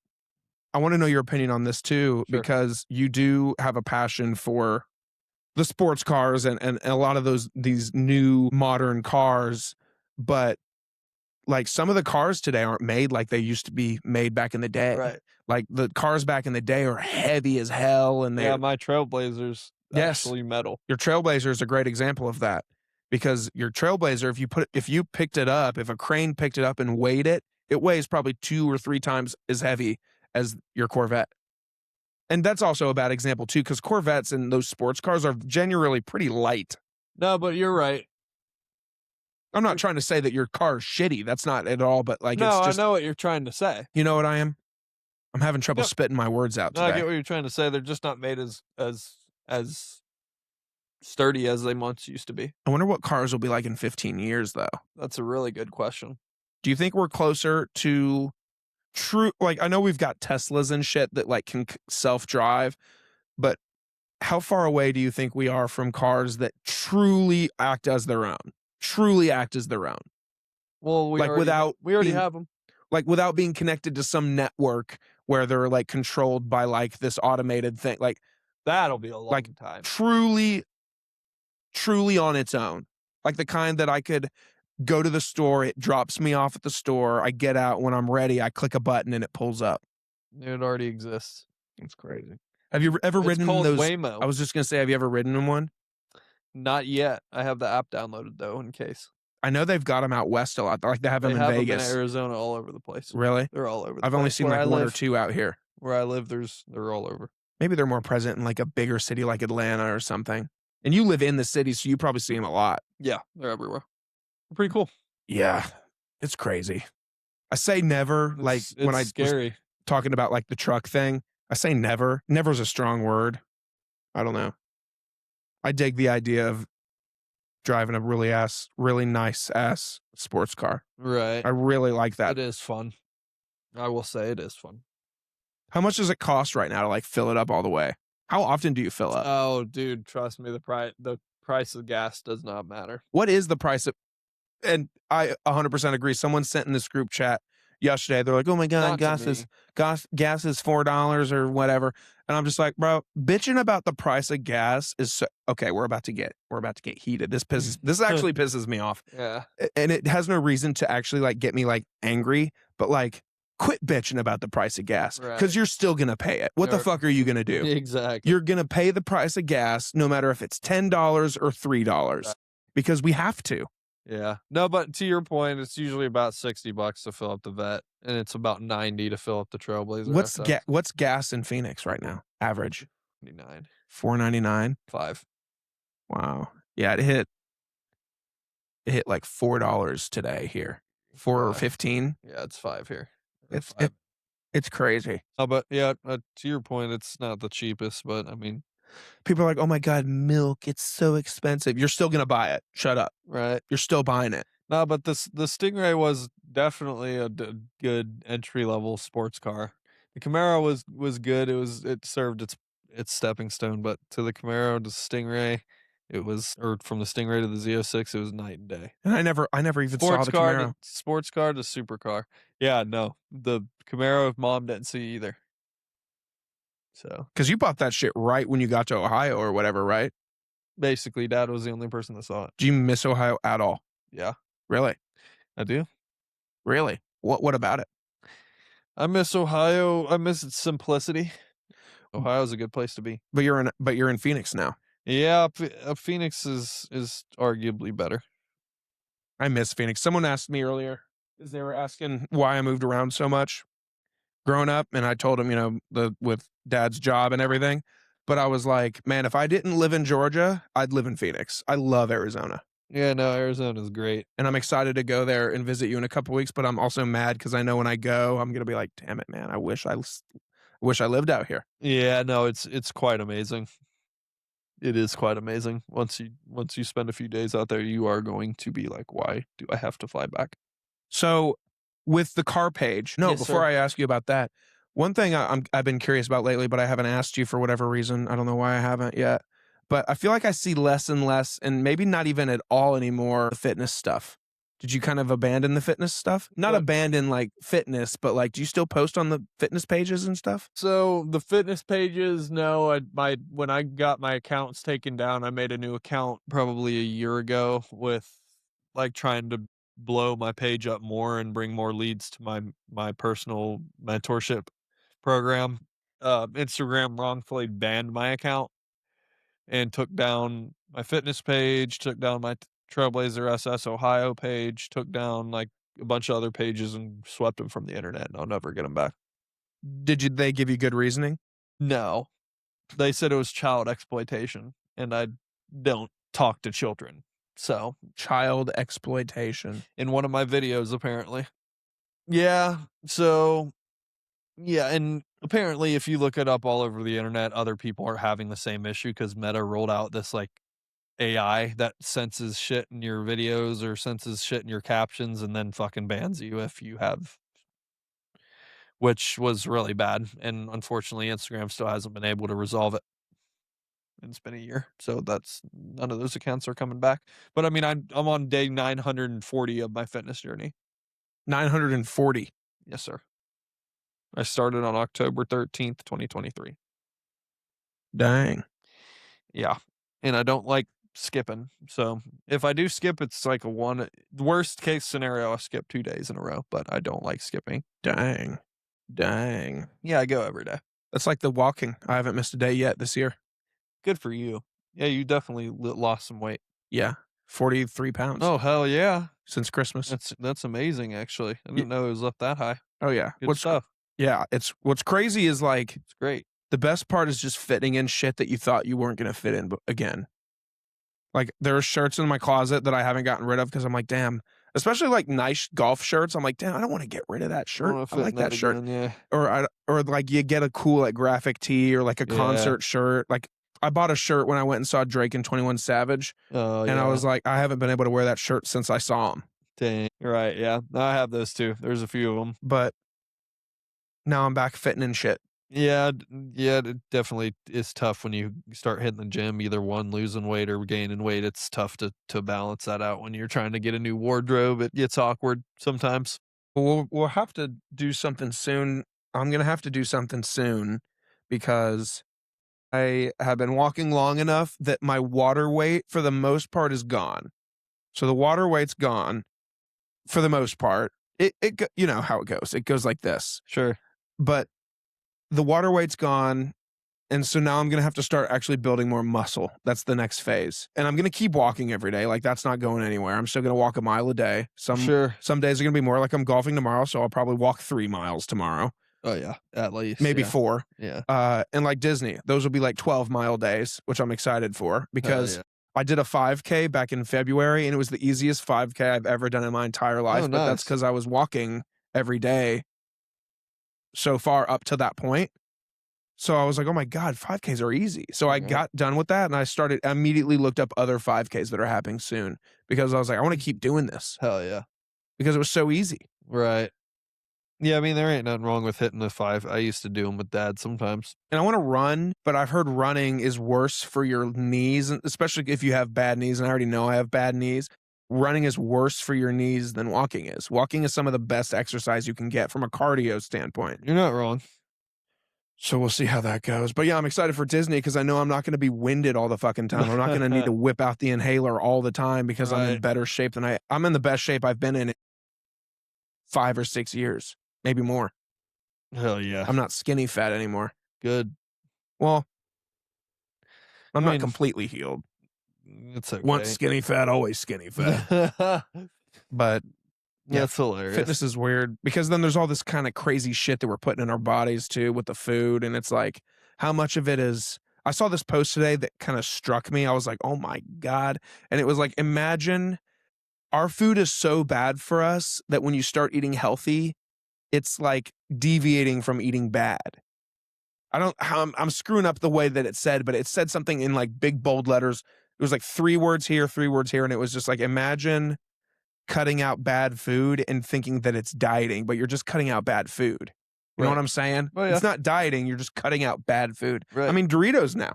I want to know your opinion on this too, because you do have a passion for the sports cars and a lot of these new modern cars. But like some of the cars today aren't made like they used to be made back in the day. Right. Like the cars back in the day are heavy as hell. And my Trailblazer's actually metal. Your Trailblazer is a great example of that, because your Trailblazer, if you picked it up, if a crane picked it up and weighed it, it weighs probably 2 or 3 times as heavy as your Corvette. And that's also a bad example too, because Corvettes and those sports cars are generally pretty light. No, but you're right. I'm not trying to say that your car is shitty. That's not at all, but like, no, it's just, I know what you're trying to say. You know what I am? I'm having trouble spitting my words out today. I get what you're trying to say. They're just not made as sturdy as they once used to be. I wonder what cars will be like in 15 years, though. That's a really good question. Do you think we're closer to true? Like, I know we've got Teslas and shit that like can self-drive, but how far away do you think we are from cars that truly act as their own? Well, we already have them. Like without being connected to some network where they're like controlled by like this automated thing. Like that'll be a long time. Truly on its own. Like the kind that I could go to the store, it drops me off at the store, I get out when I'm ready, I click a button and it pulls up. It already exists. It's crazy. Have you ever ridden called those? Waymo. I was just gonna say, have you ever ridden in one? Not yet. I have the app downloaded though, in case. I know they've got them out west a lot. Like they have They them in have them in Vegas. Arizona, all over the place. Really? They're all over the I've only place. seen Where like I one or live, two out here. they're all over. Maybe they're more present in like a bigger city like Atlanta or something. And you live in the city, so you probably see them a lot. Yeah, they're everywhere. They're pretty cool. Yeah, it's crazy. I say never, like when I It's was scary. talking about like the truck thing. I say never. Never's a strong word. I don't know. I dig the idea of driving a really nice ass sports car. Right. I really like It that. is fun. I will say it is fun. How much does it cost right now to like fill it up all the way? How often do you fill up? Oh, dude, trust me, the price of gas does not matter. What is the price of? And I 100% agree. Someone sent in this group chat yesterday. They're like, "Oh my god, Not to me. gas is $4 or whatever." And I'm just like, "Bro, bitching about the price of gas is so, okay. We're about to get heated. This actually pisses me off, Yeah. and it has no reason to actually like get me like angry. But like, quit bitching about the price of gas because Right. you're still gonna pay it. What the You're- fuck are you gonna do? Exactly. You're gonna pay the price of gas no matter if it's $10 or $3 because we have to." Yeah. No, but to your point, it's usually about $60 to fill up the vet, and it's about 90 to fill up the Trailblazer. What's gas in Phoenix right now? Average 99. $4.99. 5. Wow. Yeah, it hit like $4 today here. 4.15. Yeah, it's 5 here. Or It's 5. it's crazy. Oh, but yeah, to your point, it's not the cheapest, but I mean, People are like, "Oh my god, milk, it's so expensive." You're still gonna buy it. Shut up. right? You're still buying it. No, but the Stingray was definitely a good entry level sports car. The Camaro was good. It served its stepping stone, but to the Camaro to Stingray, or from the Stingray to the Z06, it was night and day. And I never even saw the Camaro. Sports car to supercar. Yeah, no, the Camaro mom didn't see either. So Because you bought that shit right when you got to Ohio or whatever, right? basically, Dad was the only person that saw it. Do you miss Ohio at all? Yeah, Really? I do. Really? What about it? I miss Ohio. I miss its simplicity. Ohio's a good place to be. But you're in Phoenix now. Yeah, Phoenix is arguably better. I miss Phoenix. Someone asked me earlier, because they were asking why I moved around so much growing up, and I told them, with Dad's job and everything. But I was like, man, if I didn't live in Georgia, I'd live in Phoenix. I love Arizona, Yeah, no, Arizona's great. and I'm excited to go there and visit you in a couple weeks. But I'm also mad because I know when I go, I'm gonna be like, damn it, man, I wish I lived out here. Yeah, no, it's quite amazing. It is quite amazing. Once you spend a few days out there, you are going to be like, why do I have to fly back? So, with the car page, no, Yes, before sir. I ask you about that, one thing I've been curious about lately, but I haven't asked you for whatever reason. I don't know why I haven't yet. But I feel like I see less and less, and maybe not even at all anymore, the fitness stuff. Did you kind of abandon the fitness stuff? Not What? abandon like fitness, but like, do you still post on the fitness pages and stuff? So the fitness pages, no, when I got my accounts taken down, I made a new account probably a year ago with like trying to blow my page up more and bring more leads to my personal mentorship program. Instagram wrongfully banned my account and took down my fitness page, took down my Trailblazer SS Ohio page, took down like a bunch of other pages and swept them from the internet, and I'll never get them back. They give you good reasoning? No. They said it was child exploitation, and I don't talk to children. So, Child exploitation. in one of my videos, apparently. Yeah. So, yeah. And apparently, if you look it up all over the internet, other people are having the same issue because Meta rolled out this like AI that senses shit in your videos or senses shit in your captions and then fucking bans you if you have, which was really bad. And unfortunately, Instagram still hasn't been able to resolve it. It's been a year, so that's none of those accounts are coming back. But I mean, I'm on day 940 of my fitness journey. 940. Yes, sir. I started on October 13th, 2023. Dang. Yeah, and I don't like skipping. So if I do skip, it's like the worst case scenario. I skip 2 days in a row, but I don't like skipping. Dang. Yeah, I go every day. That's like the walking. I haven't missed a day yet this year. Good for you. Yeah, you definitely lost some weight. Yeah, 43 pounds Oh, hell yeah. since Christmas. That's amazing, actually. I Ye didn't know it was up that high. Oh, yeah. Good stuff. Yeah, what's crazy is, like, It's great. the best part is just fitting in shit that you thought you weren't gonna fit in again. Like, there are shirts in my closet that I haven't gotten rid of because I'm like, "Damn," especially, like, nice golf shirts, I'm like, "Damn, I don't wanna get rid of that I shirt. wanna I fit in like that shirt." again, yeah. Or, like, you get a cool, like, graphic tee or, like, a Yeah. concert shirt. Like, I bought a shirt when I went and saw Drake and 21 Savage, Oh, and I yeah. was like, "I haven't been able to wear that shirt since I saw him." Dang. Right, yeah. I have those too. There's a few of them. But now I'm back fitting in shit. Yeah, yeah, it definitely is tough when you start hitting the gym, either one, losing weight or gaining weight. It's tough to balance that out when you're trying to get a new wardrobe. It gets awkward sometimes. We'll have to do something soon. I'm gonna have to do something soon because I have been walking long enough that my water weight, for the most part, is gone. So the water weight's gone for the most part. You know how it goes. It goes like this. Sure. But the water weight's gone, and so now I'm gonna have to start actually building more muscle. That's the next phase. And I'm gonna keep walking every day. Like, that's not going anywhere. I'm still gonna walk a mile a day. Sure. Some days are gonna be more. Like, I'm golfing tomorrow, so I'll probably walk 3 miles tomorrow, Oh, yeah, at least. maybe Yeah. 4. Yeah. And like Disney, those will be like 12-mile days, which I'm excited for because yeah. I did a 5K back in February, and it was the easiest 5K I've ever done in my entire life. Oh, But that's nice. because I was walking every day so far up to that point. So I was like, "Oh my god, 5Ks are easy." So I Yeah. got done with that, and I immediately looked up other 5Ks that are happening soon because I was like, "I wanna keep doing this," Hell yeah. because it was so easy. Right. Yeah, I mean, there ain't nothing wrong with hitting the 5. I used to do them with dad sometimes. And I wanna run, but I've heard running is worse for your knees, and especially if you have bad knees, and I already know I have bad knees. Running is worse for your knees than walking is. Walking is some of the best exercise you can get from a cardio standpoint. You're not wrong. So we'll see how that goes. But yeah, I'm excited for Disney because I know I'm not gonna be winded all the fucking time. I'm not gonna need to whip out the inhaler all the time because I'm in Right. better shape than I'm in the best shape I've been in 5 or 6 years, maybe more. Hell yeah. I'm not skinny fat anymore. Good. Well, I'm I not mean, completely healed. it's okay. Once skinny fat, always skinny fat. But yeah, That's hilarious. fitness is weird because then there's all this kind of crazy shit that we're putting in our bodies too with the food. And it's like, how much of it is. I saw this post today that kind of struck me. I was like, oh my God. And it was like, imagine our food is so bad for us that when you start eating healthy, it's like deviating from eating bad. I'm screwing up the way that it said, but it said something in like big bold letters. It was like 3 words here, 3 words here. And it was just like, imagine cutting out bad food and thinking that it's dieting, but you're just cutting out bad food. You know Right. what I'm saying? Oh, yeah. It's not dieting, you're just cutting out bad food. I Right. mean, Doritos now.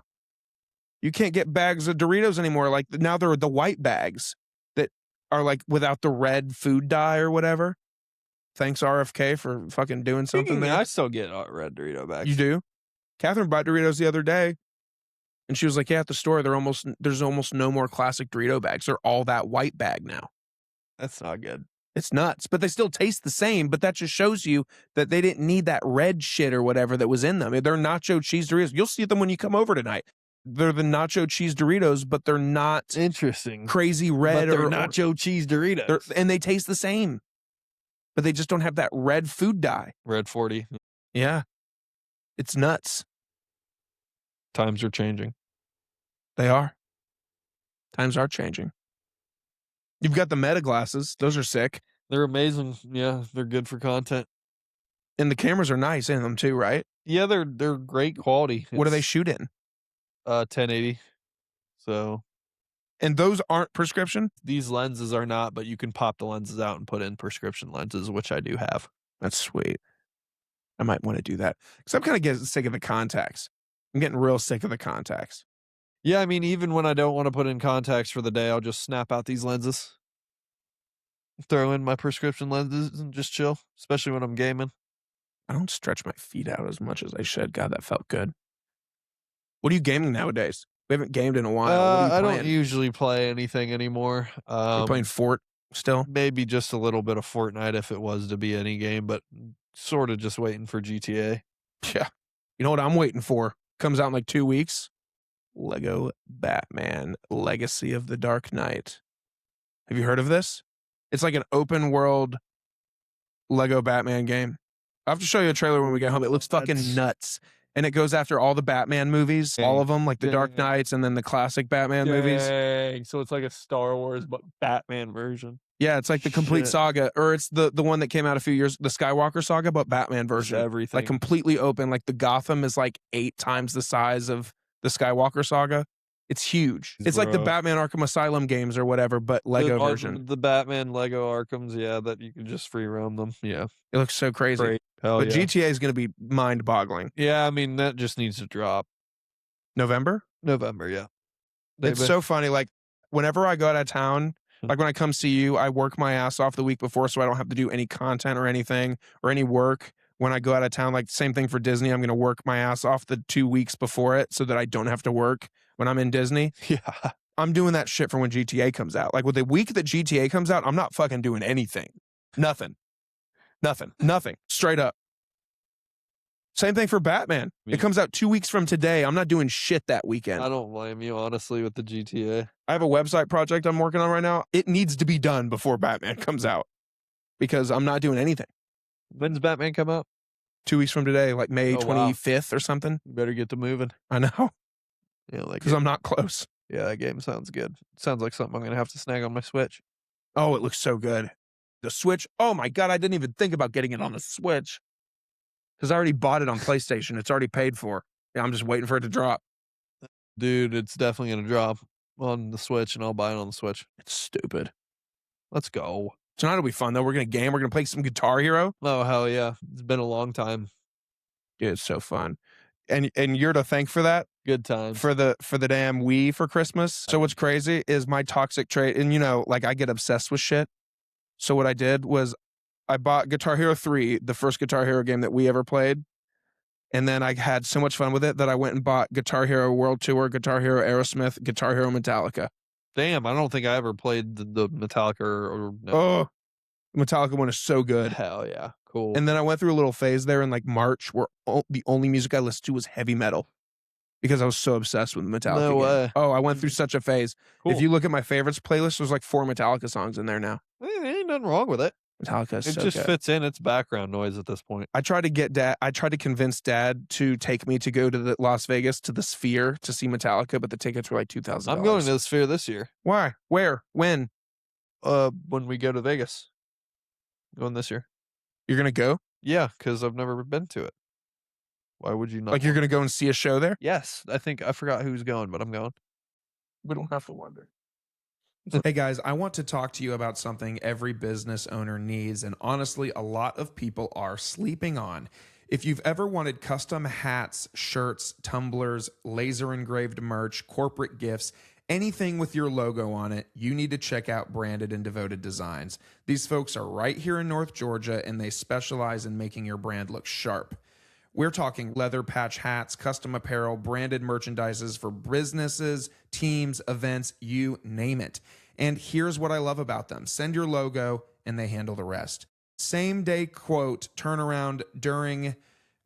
You can't get bags of Doritos anymore. Like, now they're the white bags that are like without the red food dye or whatever. Thanks RFK for fucking doing something there. I still get red Dorito bags. You do? Catherine bought Doritos the other day, and she was like, yeah, at the store, there's almost no more classic Dorito bags. They're all that white bag now. That's not good. It's nuts, but they still taste the same, but that just shows you that they didn't need that red shit or whatever that was in them. They're nacho cheese Doritos. You'll see them when you come over tonight. They're the nacho cheese Doritos, but they're not Interesting. crazy But red they're or nacho cheese Doritos. and they taste the same, but they just don't have that red food dye. Red 40. Yeah. It's nuts. Times are changing. They are. Times are changing. You've got the Meta glasses. Those are sick. They're amazing. Yeah, they're good for content. And the cameras are nice in them too, right? Yeah, they're great quality. What do they It's, shoot in? 1080. So And those aren't prescription? these lenses are not, but you can pop the lenses out and put in prescription lenses, which I do have. That's sweet. I might want to do that. Because I'm kind of getting sick of the contacts. I'm getting real sick of the contacts. Yeah, I mean, even when I don't want to put in contacts for the day, I'll just snap out these lenses, throw in my prescription lenses, and just chill, especially when I'm gaming. I don't stretch my feet out as much as I should. God, that felt good. What are you gaming nowadays? We haven't gamed in a while. What are you I playing? don't usually play anything anymore. Are you playing Fort still? Maybe just a little bit of Fortnite if it was to be any game, but sort of just waiting for GTA. Yeah. You know what I'm waiting for? Comes out in like 2 weeks. Lego Batman Legacy of the Dark Knight. Have you heard of this? It's like an open world Lego Batman game. I'll have to show you a trailer when we get home. It looks fucking nuts. And it goes after all the Batman movies, all of them, like the Dark Knights and then the classic Batman movies. Dang, so it's like a Star Wars but Batman version. Yeah, it's like the complete Shit. saga, or it's the one that came out a few years, the Skywalker saga, but Batman version. Everything. Like completely open. Like the Gotham is like 8 times the size of the Skywalker saga. It's huge. It's like the Batman Arkham Asylum games or whatever, but Lego version. The Batman Lego Arkhams, yeah, that you can just free roam them. Yeah. It looks so crazy. Great. Hell But yeah. GTA is going to be mind-boggling. Yeah, I mean, that just needs to drop. November, yeah. It's so funny. Like whenever I go out of town, like when I come see you, I work my ass off the week before so I don't have to do any content or anything or any work. When I go out of town, like same thing for Disney, I'm going to work my ass off the 2 weeks before it so that I don't have to work when I'm in Disney. Yeah. I'm doing that shit for when GTA comes out. Like with the week that GTA comes out, I'm not fucking doing anything. Nothing. Straight up. Same thing for Batman. It comes out 2 weeks from today. I'm not doing shit that weekend. I don't blame you, honestly, with the GTA. I have a website project I'm working on right now. It needs to be done before Batman comes out because I'm not doing anything. When's Batman come out? 2 weeks from today, like May Oh, wow. 25th or something. You better get to moving. I know, Yeah, like because I'm not close. Yeah, that game sounds good. Sounds like something I'm gonna have to snag on my Switch. Oh, it looks so good. The Switch. Oh my God, I didn't even think about getting it on the Switch because I already bought it on PlayStation. It's already paid for. Yeah, I'm just waiting for it to drop. Dude, it's definitely gonna drop on the Switch, and I'll buy it on the Switch. It's stupid. Let's go. Tonight will be fun though. We're gonna game. We're gonna play some Guitar Hero. Oh hell yeah! It's been a long time. Dude, it's so fun. And you're to thank for that. Good times. For the damn Wii for Christmas. So what's crazy is my toxic trait, and you know, like I get obsessed with shit. So what I did was I bought Guitar Hero 3, the first Guitar Hero game that we ever played. And then I had so much fun with it that I went and bought Guitar Hero World Tour, Guitar Hero Aerosmith, Guitar Hero Metallica. Damn, I don't think I ever played the Metallica or no. Oh, Metallica one is so good. Hell yeah. Cool. And then I went through a little phase there in like March where the only music I listened to was heavy metal because I was so obsessed with Metallica. No way. Oh, I went through such a phase. Cool. If you look at my favorites playlist, there's like 4 Metallica songs in there now. There ain't nothing wrong with it. Metallica is It so just good. fits in its background noise at this point. I tried to convince Dad to take me to go to the Las Vegas to the Sphere to see Metallica, but the tickets were like $2,000. I'm going to the Sphere this year. Why? Where? When? When we go to Vegas. Going this year. You're gonna go? Yeah, because I've never been to it. Why would you not? Like you're gonna go and see a show there? Yes, I forgot who's going, but I'm going. We don't have to wonder. Hey guys, I want to talk to you about something every business owner needs, and honestly, a lot of people are sleeping on. If you've ever wanted custom hats, shirts, tumblers, laser engraved merch, corporate gifts, anything with your logo on it, you need to check out Branded and Devoted Designs. These folks are right here in North Georgia, and they specialize in making your brand look sharp. We're talking leather patch hats, custom apparel, branded merchandises for businesses, teams, events, you name it. And here's what I love about them. Send your logo and they handle the rest. Same day quote, turnaround during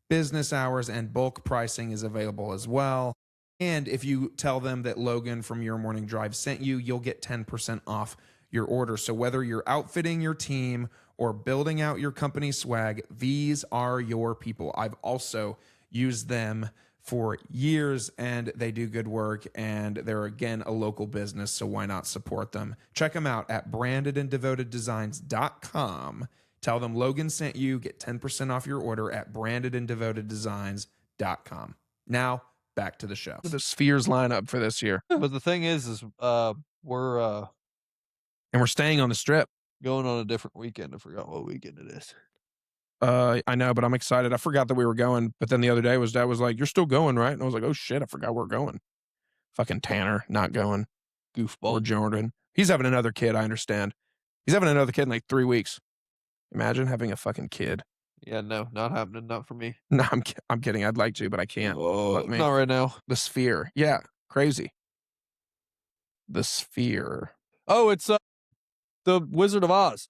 business hours, and bulk pricing is available as well. And if you tell them that Logan from Your Morning Drive sent you, you'll get 10% off your order. So whether you're outfitting your team or building out your company swag, these are your people. I've also used them for years and they do good work, and they're again a local business, so why not support them? Check them out at brandedanddevoted.designs.com. Tell them Logan sent you, get 10% off your order at brandedanddevoted.designs.com. Now, back to the show. The Spheres lineup for this year. But the thing is we're And we're staying on the strip. going on a different weekend. I forgot what weekend it is. I know, but I'm excited. I forgot that we were going, but then the other day Dad was like, "You're still going, right?" And I was like, "Oh shit, I forgot we're going." Fucking Tanner not going. Goofball. Or Jordan. He's having another kid, I understand. He's having another kid in like 3 weeks. Imagine having a fucking kid. Yeah, no, not happening. Not for me. No, I'm kidding. I'd like to, but I can't. Fuck me. Not right now. The Sphere. Yeah, crazy. The Sphere. Oh, it's the Wizard of Oz.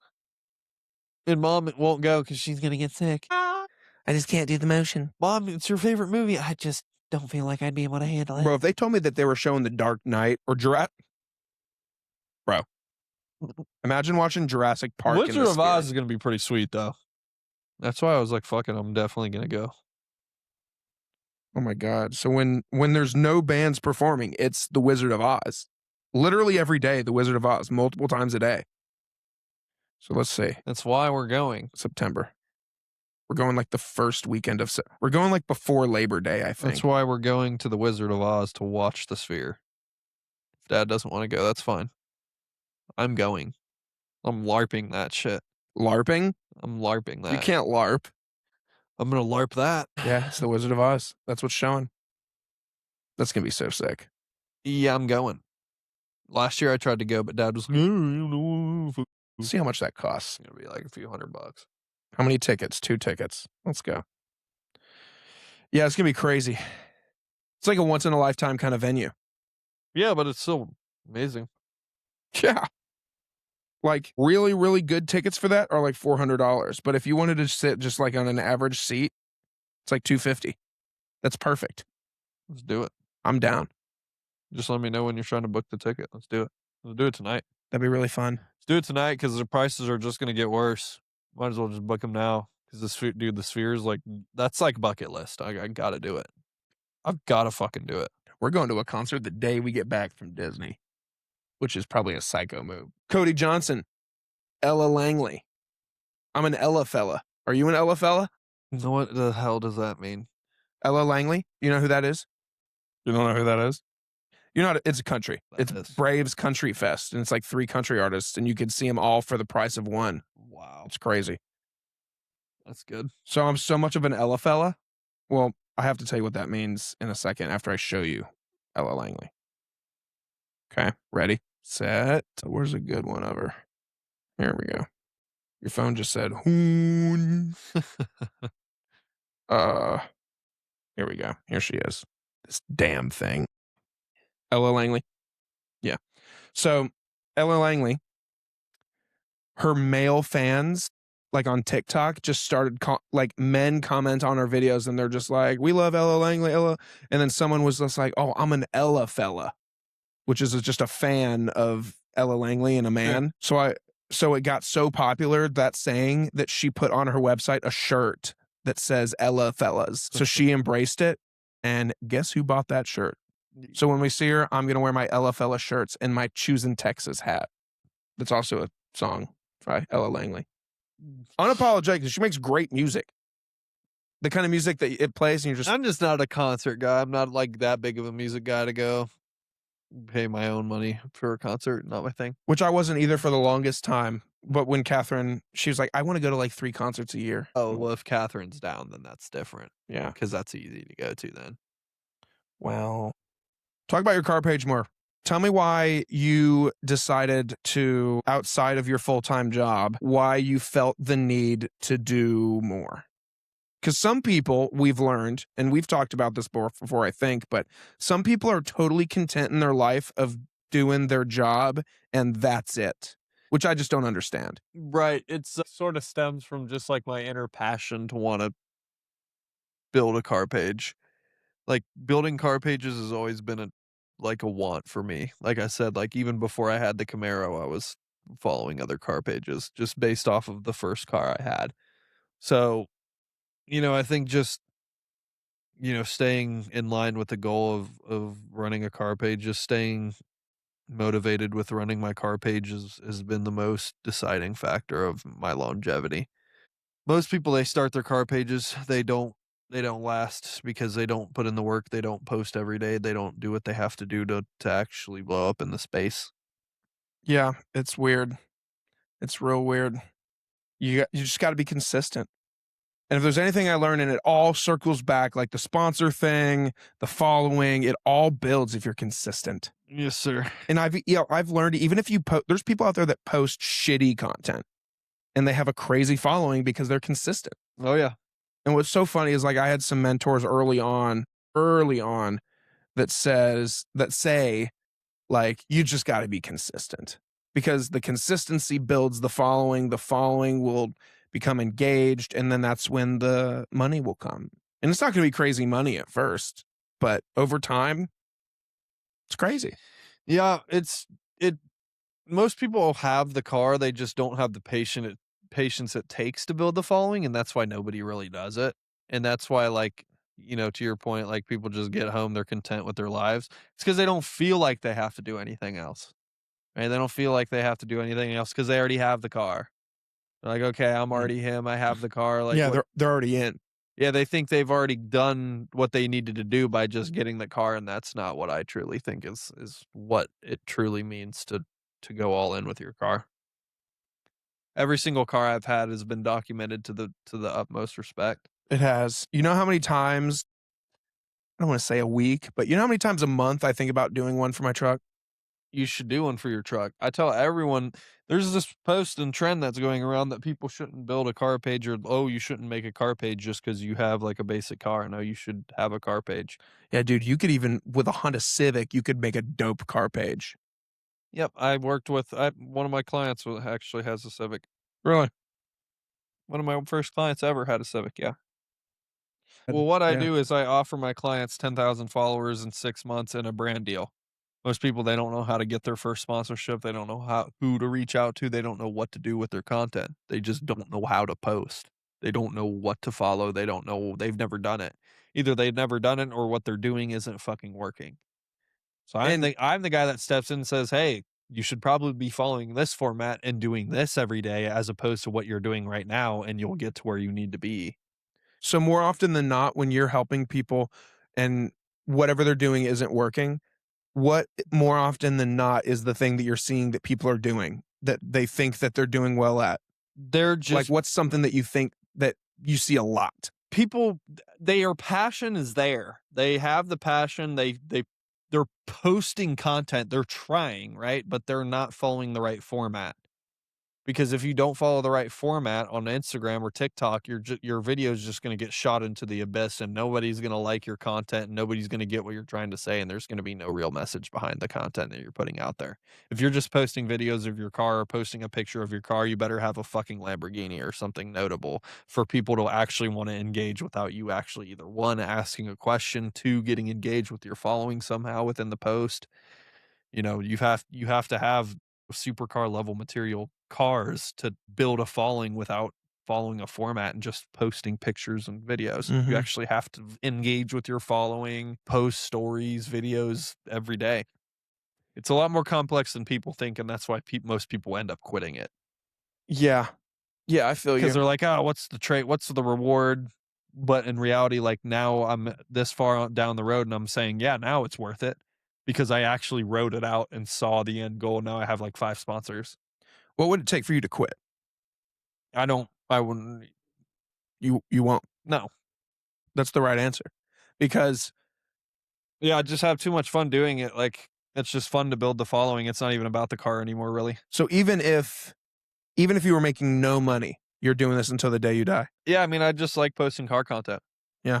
And Mom won't go because she's She's gonna get sick. I just can't do the motion. Mom, it's your favorite movie. I just don't feel like I'd be able to handle it. Bro, if they told me that they were showing The Dark Knight or Jurassic, bro, imagine watching Jurassic Park in Wizard the of Oz theater. is gonna be pretty sweet though. That's why I was like, "Fuck it, I'm definitely gonna go." Oh my god! So when there's no bands performing, it's The Wizard of Oz. Literally every day, The Wizard of Oz, multiple times a day. So let's see, That's why we're going. September. We're going like the first weekend of. We're going like before Labor Day, I think. That's why we're going to the Wizard of Oz to watch the Sphere. If Dad doesn't want to go, that's fine. I'm going. I'm LARPing that shit. LARPing? I'm LARPing that. You can't LARP. I'm gonna LARP that. Yeah, it's The Wizard of Oz. That's what's showing. That's gonna be so sick. Yeah, I'm going. Last year I tried to go, but Dad was like, "No, fuck." See how much that costs. It's gonna be like a few $100. How many tickets? 2 tickets. Let's go. Yeah, it's gonna be crazy. It's like a once in a lifetime kind of venue. Yeah, but it's still amazing. Yeah. Like really, really good tickets for that are like $400. But if you wanted to sit just like on an average seat, it's like $250. That's perfect. Let's do it. I'm down. Just let me know when you're trying to book the ticket. Let's do it. Let's do it tonight. That'd be really fun. Let's do it tonight because the prices are just gonna get worse. Might as well just book them now because the Sphere is like that's like bucket list. I gotta do it. I've gotta fucking do it. We're going to a concert the day we get back from Disney, which is probably a psycho move. Cody Johnson, Ella Langley. I'm an Ella fella. Are you an Ella fella? What the hell does that mean? Ella Langley? You know who that is? You don't know who that is? You know, it's a country. That It's is. Braves Country Fest, and it's like 3 country artists, and you can see them all for the price of one. Wow, It's crazy. that's good. So I'm so much of an Ella fella. Well, I have to tell you what that means in a second after I show you Ella Langley. Okay, ready, set. Where's a good one over? Here we go. Your phone just said hoon. Here we go. Here she is. This damn thing. Ella Langley. Yeah. So Ella Langley, her male fans, like on TikTok, just started like men comment on her videos, and they're just like, "We love Ella Langley, Ella." And then someone was just like, "Oh, I'm an Ella fella," which is just a fan of Ella Langley and a man. So it got so popular, that saying, that she put on her website a shirt that says Ella fellas. So she embraced it, and guess who bought that shirt? So when we see her, I'm gonna wear my Ella fella shirts and my Choosing Texas hat. That's also a song by Ella Langley. Unapologetic, because she makes great music. The kind of music that it plays and you're just... I'm just not a concert guy. I'm not like that big of a music guy to go pay my own money for a concert. Not my thing. Which I wasn't either for the longest time. But when Catherine, she was like, I want to go to like 3 concerts a year. Oh, well, if Catherine's down, then that's different. Yeah. Because that's easy to go to then. Well, talk about your car page more. Tell me why you decided to, outside of your full-time job, why you felt the need to do more. Because some people, we've learned, and we've talked about this before, I think, but some people are totally content in their life of doing their job, and that's it, which I just don't understand. Right. It's sort of stems from just like my inner passion to want to build a car page. Like building car pages has always been a want for me. Like I said, like even before I had the Camaro, I was following other car pages just based off of the first car I had. So, I think just, staying in line with the goal of running a car page, just staying motivated with running my car page has been the most deciding factor of my longevity. Most people, they start their car pages, they don't last because they don't put in the work, they don't post every day, they don't do what they have to do to actually blow up in the space. Yeah, it's weird. It's real weird. You just got to be consistent. And if there's anything I learned, and it all circles back, like the sponsor thing, the following, it all builds if you're consistent. Yes, sir. And I've learned, even if you there's people out there that post shitty content and they have a crazy following because they're consistent. Oh yeah. And what's so funny is, like, I had some mentors early on that say like, you just got to be consistent, because the consistency builds the following will become engaged, and then that's when the money will come. And it's not going to be crazy money at first. but over time, it's crazy. Yeah, most people have the car, they just don't have the patience it takes to build the following, and that's why nobody really does it. And that's why, like, to your point, like, people just get home, they're content with their lives. It's because they don't feel like they have to do anything else, right? They don't feel like they have to do anything else because they already have the car. They're like, "Okay, I'm Mm. already him, I have the car," like, Yeah, what they're already in. yeah, they think they've already done what they needed to do by just getting the car, and that's not what I truly think is what it truly means to go all in with your car. Every single car I've had has been documented to the utmost respect. It has. You know how many times, I don't want to say a week, but you know how many times a month I think about doing one for my truck? You should do one for your truck. I tell everyone there's this post and trend that's going around that people shouldn't build a car page or, "Oh, you shouldn't make a car page just because you have, like, a basic car." No, you should have a car page. Yeah, dude, you could even with a Honda Civic, you could make a dope car page. Yep, I worked with one of my clients actually has a Civic. Really? One of my first clients ever had a Civic, yeah. Well, what I Yeah. do is I offer my clients 10,000 followers in 6 months and a brand deal. Most people, they don't know how to get their first sponsorship. They don't know who to reach out to. They don't know what to do with their content. They just don't know how to post. They don't know what to follow. They don't know. They've never done it. Either they've never done it or what they're doing isn't fucking working. So I'm And the guy that steps in and says, "Hey, you should probably be following this format and doing this every day as opposed to what you're doing right now, and you'll get to where you need to be." so more often than not, when you're helping people and whatever they're doing isn't working, what more often than not is the thing that you're seeing that people are doing that they think that they're doing well at? They're Like, just what's something that you think that you see a lot? people their passion is there. They have the passion. They're posting content. They're trying, right? But they're not following the right format. Because if you don't follow the right format on Instagram or TikTok, your video is just going to get shot into the abyss, and nobody's going to like your content, and nobody's going to get what you're trying to say, and there's going to be no real message behind the content that you're putting out there. If you're just posting videos of your car or posting a picture of your car, you better have a fucking Lamborghini or something notable for people to actually want to engage without you actually either one, asking a question, two, getting engaged with your following somehow within the post. You have to have supercar level material cars to build a following without following a format and just posting pictures and videos. You Mhm. actually have to engage with your following, post stories, videos every day. It's a lot more complex than people think, and that's why most people end up quitting it Yeah. Yeah, I feel because you. they're like, "Oh, what's the trait? What's the reward?" But in reality, like, now I'm this far down the road, and I'm saying, "Yeah, now it's worth it." Because I actually wrote it out and saw the end goal. Now I have like 5 sponsors. What would it take for you to quit? I wouldn't You won't. no. That's the right answer. Because Yeah, I just have too much fun doing it. Like, it's just fun to build the following. It's not even about the car anymore, really. so even if you were making no money, you're doing this until the day you die. Yeah, I mean, I just like posting car content. Yeah.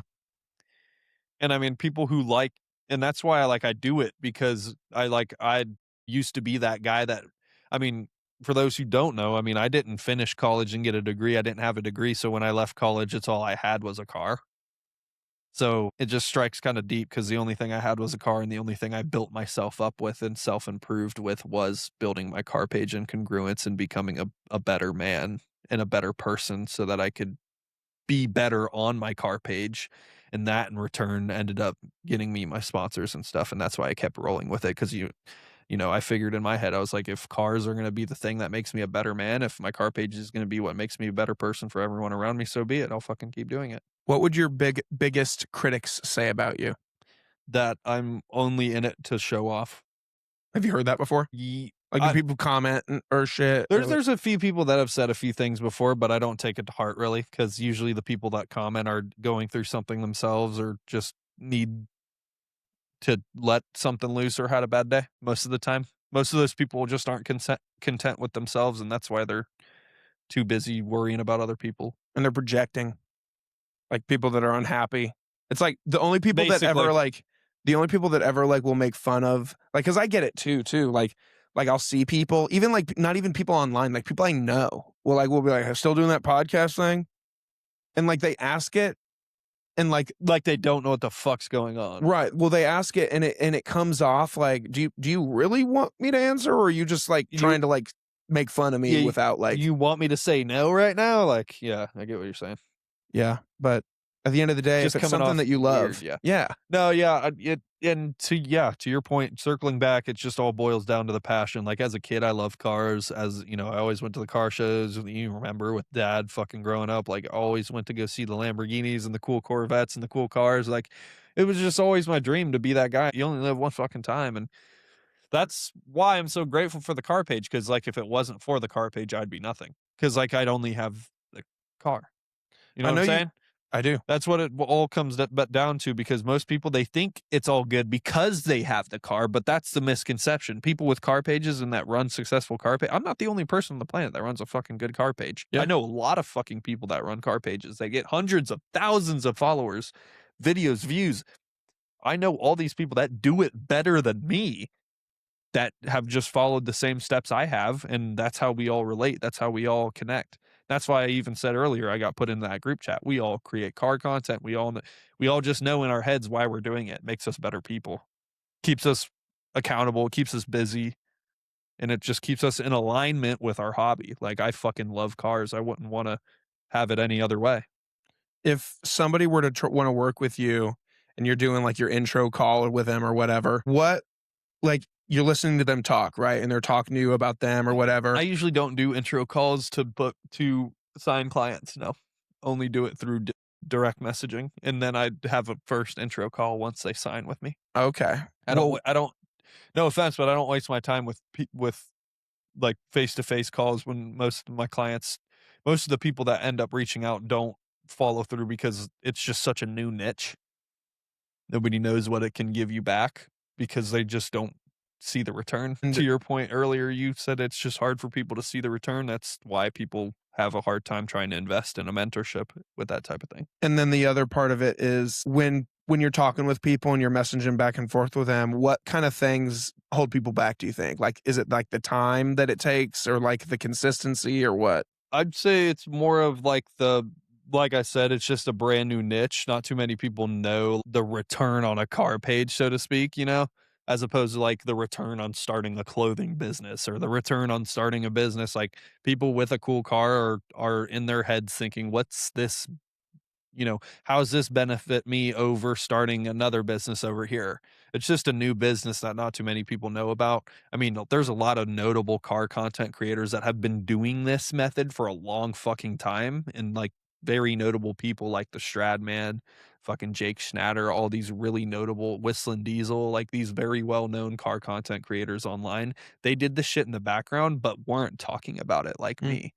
And I mean, people who like, and that's why I do it because I used to be that guy that, I mean, for those who don't know, I mean, I didn't finish college and get a degree. I didn't have a degree. So when I left college, it's all I had was a car. So it just strikes kind of deep because the only thing I had was a car, and the only thing I built myself up with and self improved with was building my car page in congruence and becoming a better man and a better person so that I could be better on my car page. And that in return ended up getting me my sponsors and stuff. And that's why I kept rolling with it because I figured in my head, I was like, if cars are going to be the thing that makes me a better man, if my car page is going to be what makes me a better person for everyone around me, so be it. I'll fucking keep doing it. What would your biggest critics say about you? That I'm only in it to show off. Have you heard that before? Ye Like, do people comment or shit? Or there's a few people that have said a few things before, but I don't take it to heart really, because usually the people that comment are going through something themselves or just need to let something loose or had a bad day most of the time. Most of those people just aren't content with themselves, and that's why they're too busy worrying about other people. and they're projecting, like people that are unhappy. It's like the only people that Basically. ever like will make fun of, like, because I get it too. Like I'll see people, even like not even people online, like people I know will be like, I'm still doing that podcast thing, and like they ask it, and like they don't know what the fuck's going on. right. Well, they ask it and it comes off like, do you really want me to answer, or are you just like trying to like make fun of me Yeah, without like you want me to say no right now? Like, yeah, I get what you're saying. yeah, but at the end of the day, Just if it's coming something off that you love, weird, yeah. yeah, No, yeah, to your point, circling back, it just all boils down to the passion. Like as a kid, I loved cars. As you know, I always went to the car shows. You remember with dad fucking growing up, like always went to go see the Lamborghinis and the cool Corvettes and the cool cars. Like it was just always my dream to be that guy. You only live one fucking time, and that's why I'm so grateful for the car page. Because like if it wasn't for the car page, I'd be nothing. Because like I'd only have the car. You know I what know I'm you. saying? I do. That's what it all comes down to, because most people, they think it's all good because they have the car, but that's the misconception. People with car pages and that run successful car page. I'm not the only person on the planet that runs a fucking good car page. Yeah. I know a lot of fucking people that run car pages. They get hundreds of thousands of followers, videos, views. I know all these people that do it better than me, that have just followed the same steps I have, and that's how we all relate. That's how we all connect. That's why I even said earlier I got put in that group chat. We all create car content. We all just know in our heads why we're doing it. It makes us better people. Keeps us accountable, keeps us busy, and it just keeps us in alignment with our hobby. Like I fucking love cars. I wouldn't want to have it any other way. If somebody were to want to work with you and you're doing like your intro call with them or whatever, what like you're listening to them talk, right? And they're talking to you about them or whatever. I usually don't do intro calls to sign clients. No, only do it through direct messaging, and then I'd have a first intro call once they sign with me. Okay. I don't. No offense, but I don't waste my time with like face to face calls when most of the people that end up reaching out don't follow through because it's just such a new niche. Nobody knows what it can give you back because they just don't see the return. And- To your point earlier, you said it's just hard for people to see the return. That's why people have a hard time trying to invest in a mentorship with that type of thing. And then the other part of it is when you're talking with people and you're messaging back and forth with them, what kind of things hold people back, do you think? Like, is it like the time that it takes or like the consistency or what? I'd say it's more of like I said, it's just a brand new niche. Not too many people know the return on a car page, so to speak, as opposed to like the return on starting a clothing business or the return on starting a business. Like people with a cool car are in their heads thinking, what's this? How does this benefit me over starting another business over here? It's just a new business that not too many people know about. I mean, there's a lot of notable car content creators that have been doing this method for a long fucking time, and like very notable people like the Stradman, fucking Jake Schnatter, all these really notable Whistling Diesel, like these very well-known car content creators online. They did this shit in the background, but weren't talking about it like me.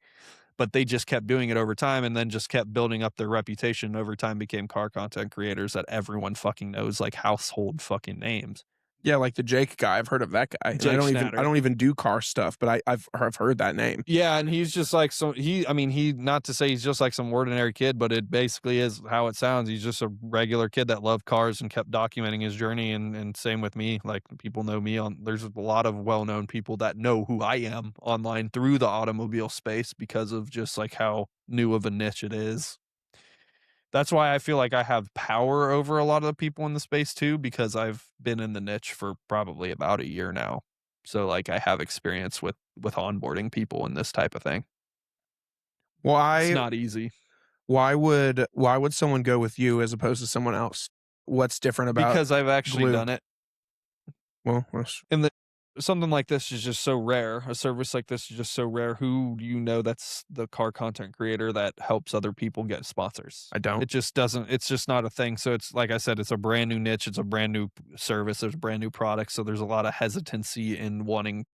But they just kept doing it over time and then just kept building up their reputation over time, became car content creators that everyone fucking knows, like household fucking names. Yeah, like the Jake guy. I've heard of that guy. And Jake I Schnatter. don't even do car stuff, but I've heard that name. Yeah, and he's just like not to say he's just like some ordinary kid, but it basically is how it sounds. He's just a regular kid that loved cars and kept documenting his journey, and same with me. Like people know me there's a lot of well-known people that know who I am online through the automobile space because of just like how new of a niche it is. That's why I feel like I have power over a lot of the people in the space too, because I've been in the niche for probably about a year now. So like I have experience with onboarding people in this type of thing. It's not easy. Why would someone go with you as opposed to someone else? What's different about Because I've actually Glue? done it. Well, Something like this is just so rare. A service like this is just so rare. Who do you know that's the car content creator that helps other people get sponsors? I don't. It just doesn't. It's just not a thing. So it's like I said, it's a brand new niche. It's a brand new service. There's brand new products. So there's a lot of hesitancy in wanting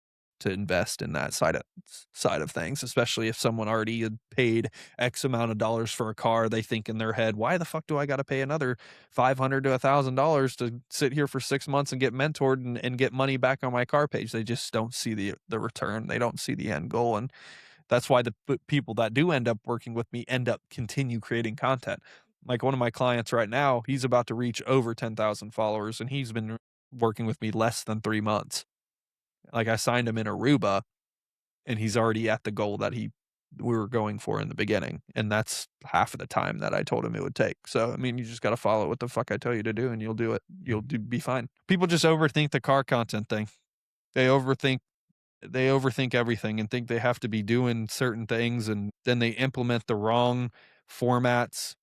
to invest in that side of things, especially if someone already had paid X amount of dollars for a car. They think in their head, why the fuck do I got to pay another $500 to $1,000 to sit here for 6 months and get mentored and get money back on my car page? They just don't see the return. They don't see the end goal. And that's why the people that do end up working with me end up continue creating content. Like one of my clients right now, he's about to reach over 10,000 followers, and he's been working with me less than 3 months. Like I signed him in Aruba, and he's already at the goal that he we were going for in the beginning, and that's half of the time that I told him it would take. So, I mean, you just gotta follow what the fuck I tell you to do, and you'll do it. Be fine. People just overthink the car content thing. They overthink everything and think they have to be doing certain things, and then they implement the wrong formats.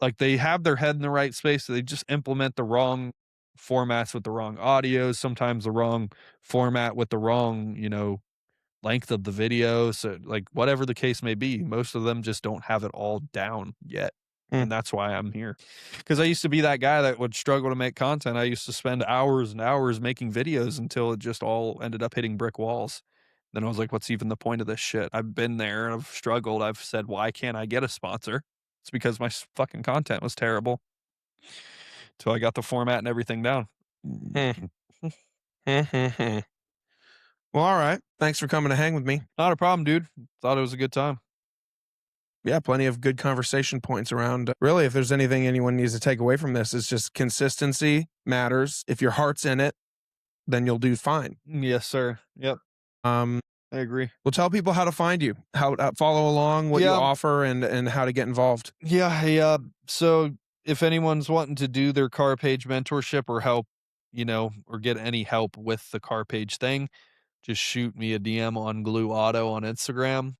Like, they have their head in the right space, so they just implement the wrong formats with the wrong audio, sometimes the wrong format with the wrong, length of the video. So, like, whatever the case may be, most of them just don't have it all down yet. And that's why I'm here. Because I used to be that guy that would struggle to make content. I used to spend hours and hours making videos until it just all ended up hitting brick walls. Then I was like, what's even the point of this shit? I've been there. I've struggled. I've said, why can't I get a sponsor? It's because my fucking content was terrible. Till I got the format and everything down. Well, all right. Thanks for coming to hang with me. Not a problem, dude. Thought it was a good time. Yeah, plenty of good conversation points around. Really, if there's anything anyone needs to take away from this, it's just consistency matters. If your heart's in it, then you'll do fine. Yes, sir. Yep. I agree. Well, tell people how to find you, how to follow along, what you offer, and how to get involved. Yeah. So if anyone's wanting to do their car page mentorship or help, or get any help with the car page thing, just shoot me a DM on Glue Auto on Instagram.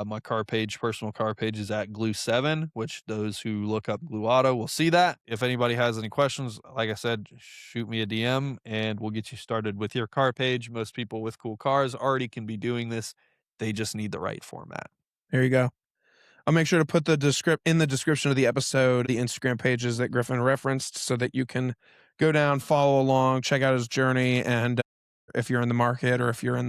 My personal car page is at Glue7, which those who look up Glue Auto will see that. If anybody has any questions, like I said, shoot me a DM and we'll get you started with your car page. Most people with cool cars already can be doing this. They just need the right format. There you go. I'll make sure to put in the description of the episode, the Instagram pages that Griffin referenced so that you can go down, follow along, check out his journey. And if you're in the market or if you're,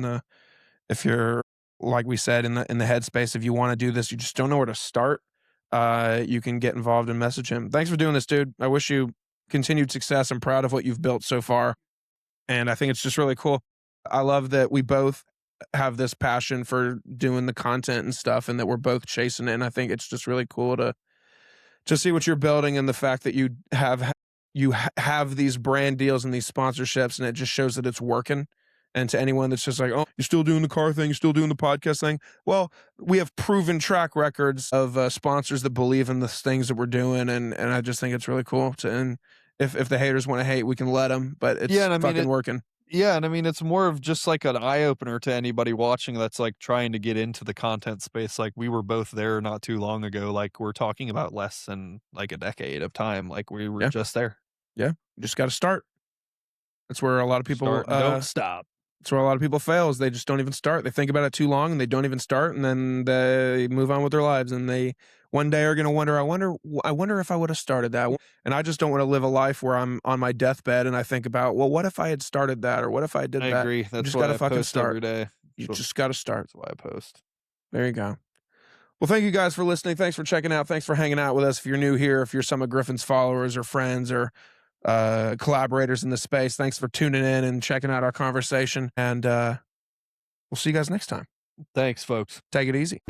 like we said, in the headspace, if you want to do this, you just don't know where to start, you can get involved and message him. Thanks for doing this, dude. I wish you continued success. I'm proud of what you've built so far. And I think it's just really cool. I love that we both have this passion for doing the content and stuff and that we're both chasing it. And I think it's just really cool to see what you're building and the fact that you have these brand deals and these sponsorships, and it just shows that it's working. And to anyone that's just like, oh, you're still doing the car thing, you're still doing the podcast thing. Well, we have proven track records of sponsors that believe in the things that we're doing. And I just think it's really cool. And if the haters want to hate, we can let them, but it's fucking working. Yeah, and I mean, it's more of just like an eye-opener to anybody watching that's like trying to get into the content space. Like, we were both there not too long ago. Like, we're talking about less than like a decade of time. Like, we were just there. Yeah, you just got to start. That's where a lot of people don't stop. That's where a lot of people fail, is they just don't even start. They think about it too long and they don't even start, and then they move on with their lives, and they one day are going to wonder, I wonder if I would have started that. And I just don't want to live a life where I'm on my deathbed and I think about, well, what if I had started that, or what if I did that? I agree. That's you just why got to I fucking post start every day. You just got to start. That's why I post. There you go. Well, thank you guys for listening. Thanks for checking out. Thanks for hanging out with us. If you're new here, if you're some of Griffin's followers or friends or collaborators in the space, thanks for tuning in and checking out our conversation. And we'll see you guys next time. Thanks, folks. Take it easy.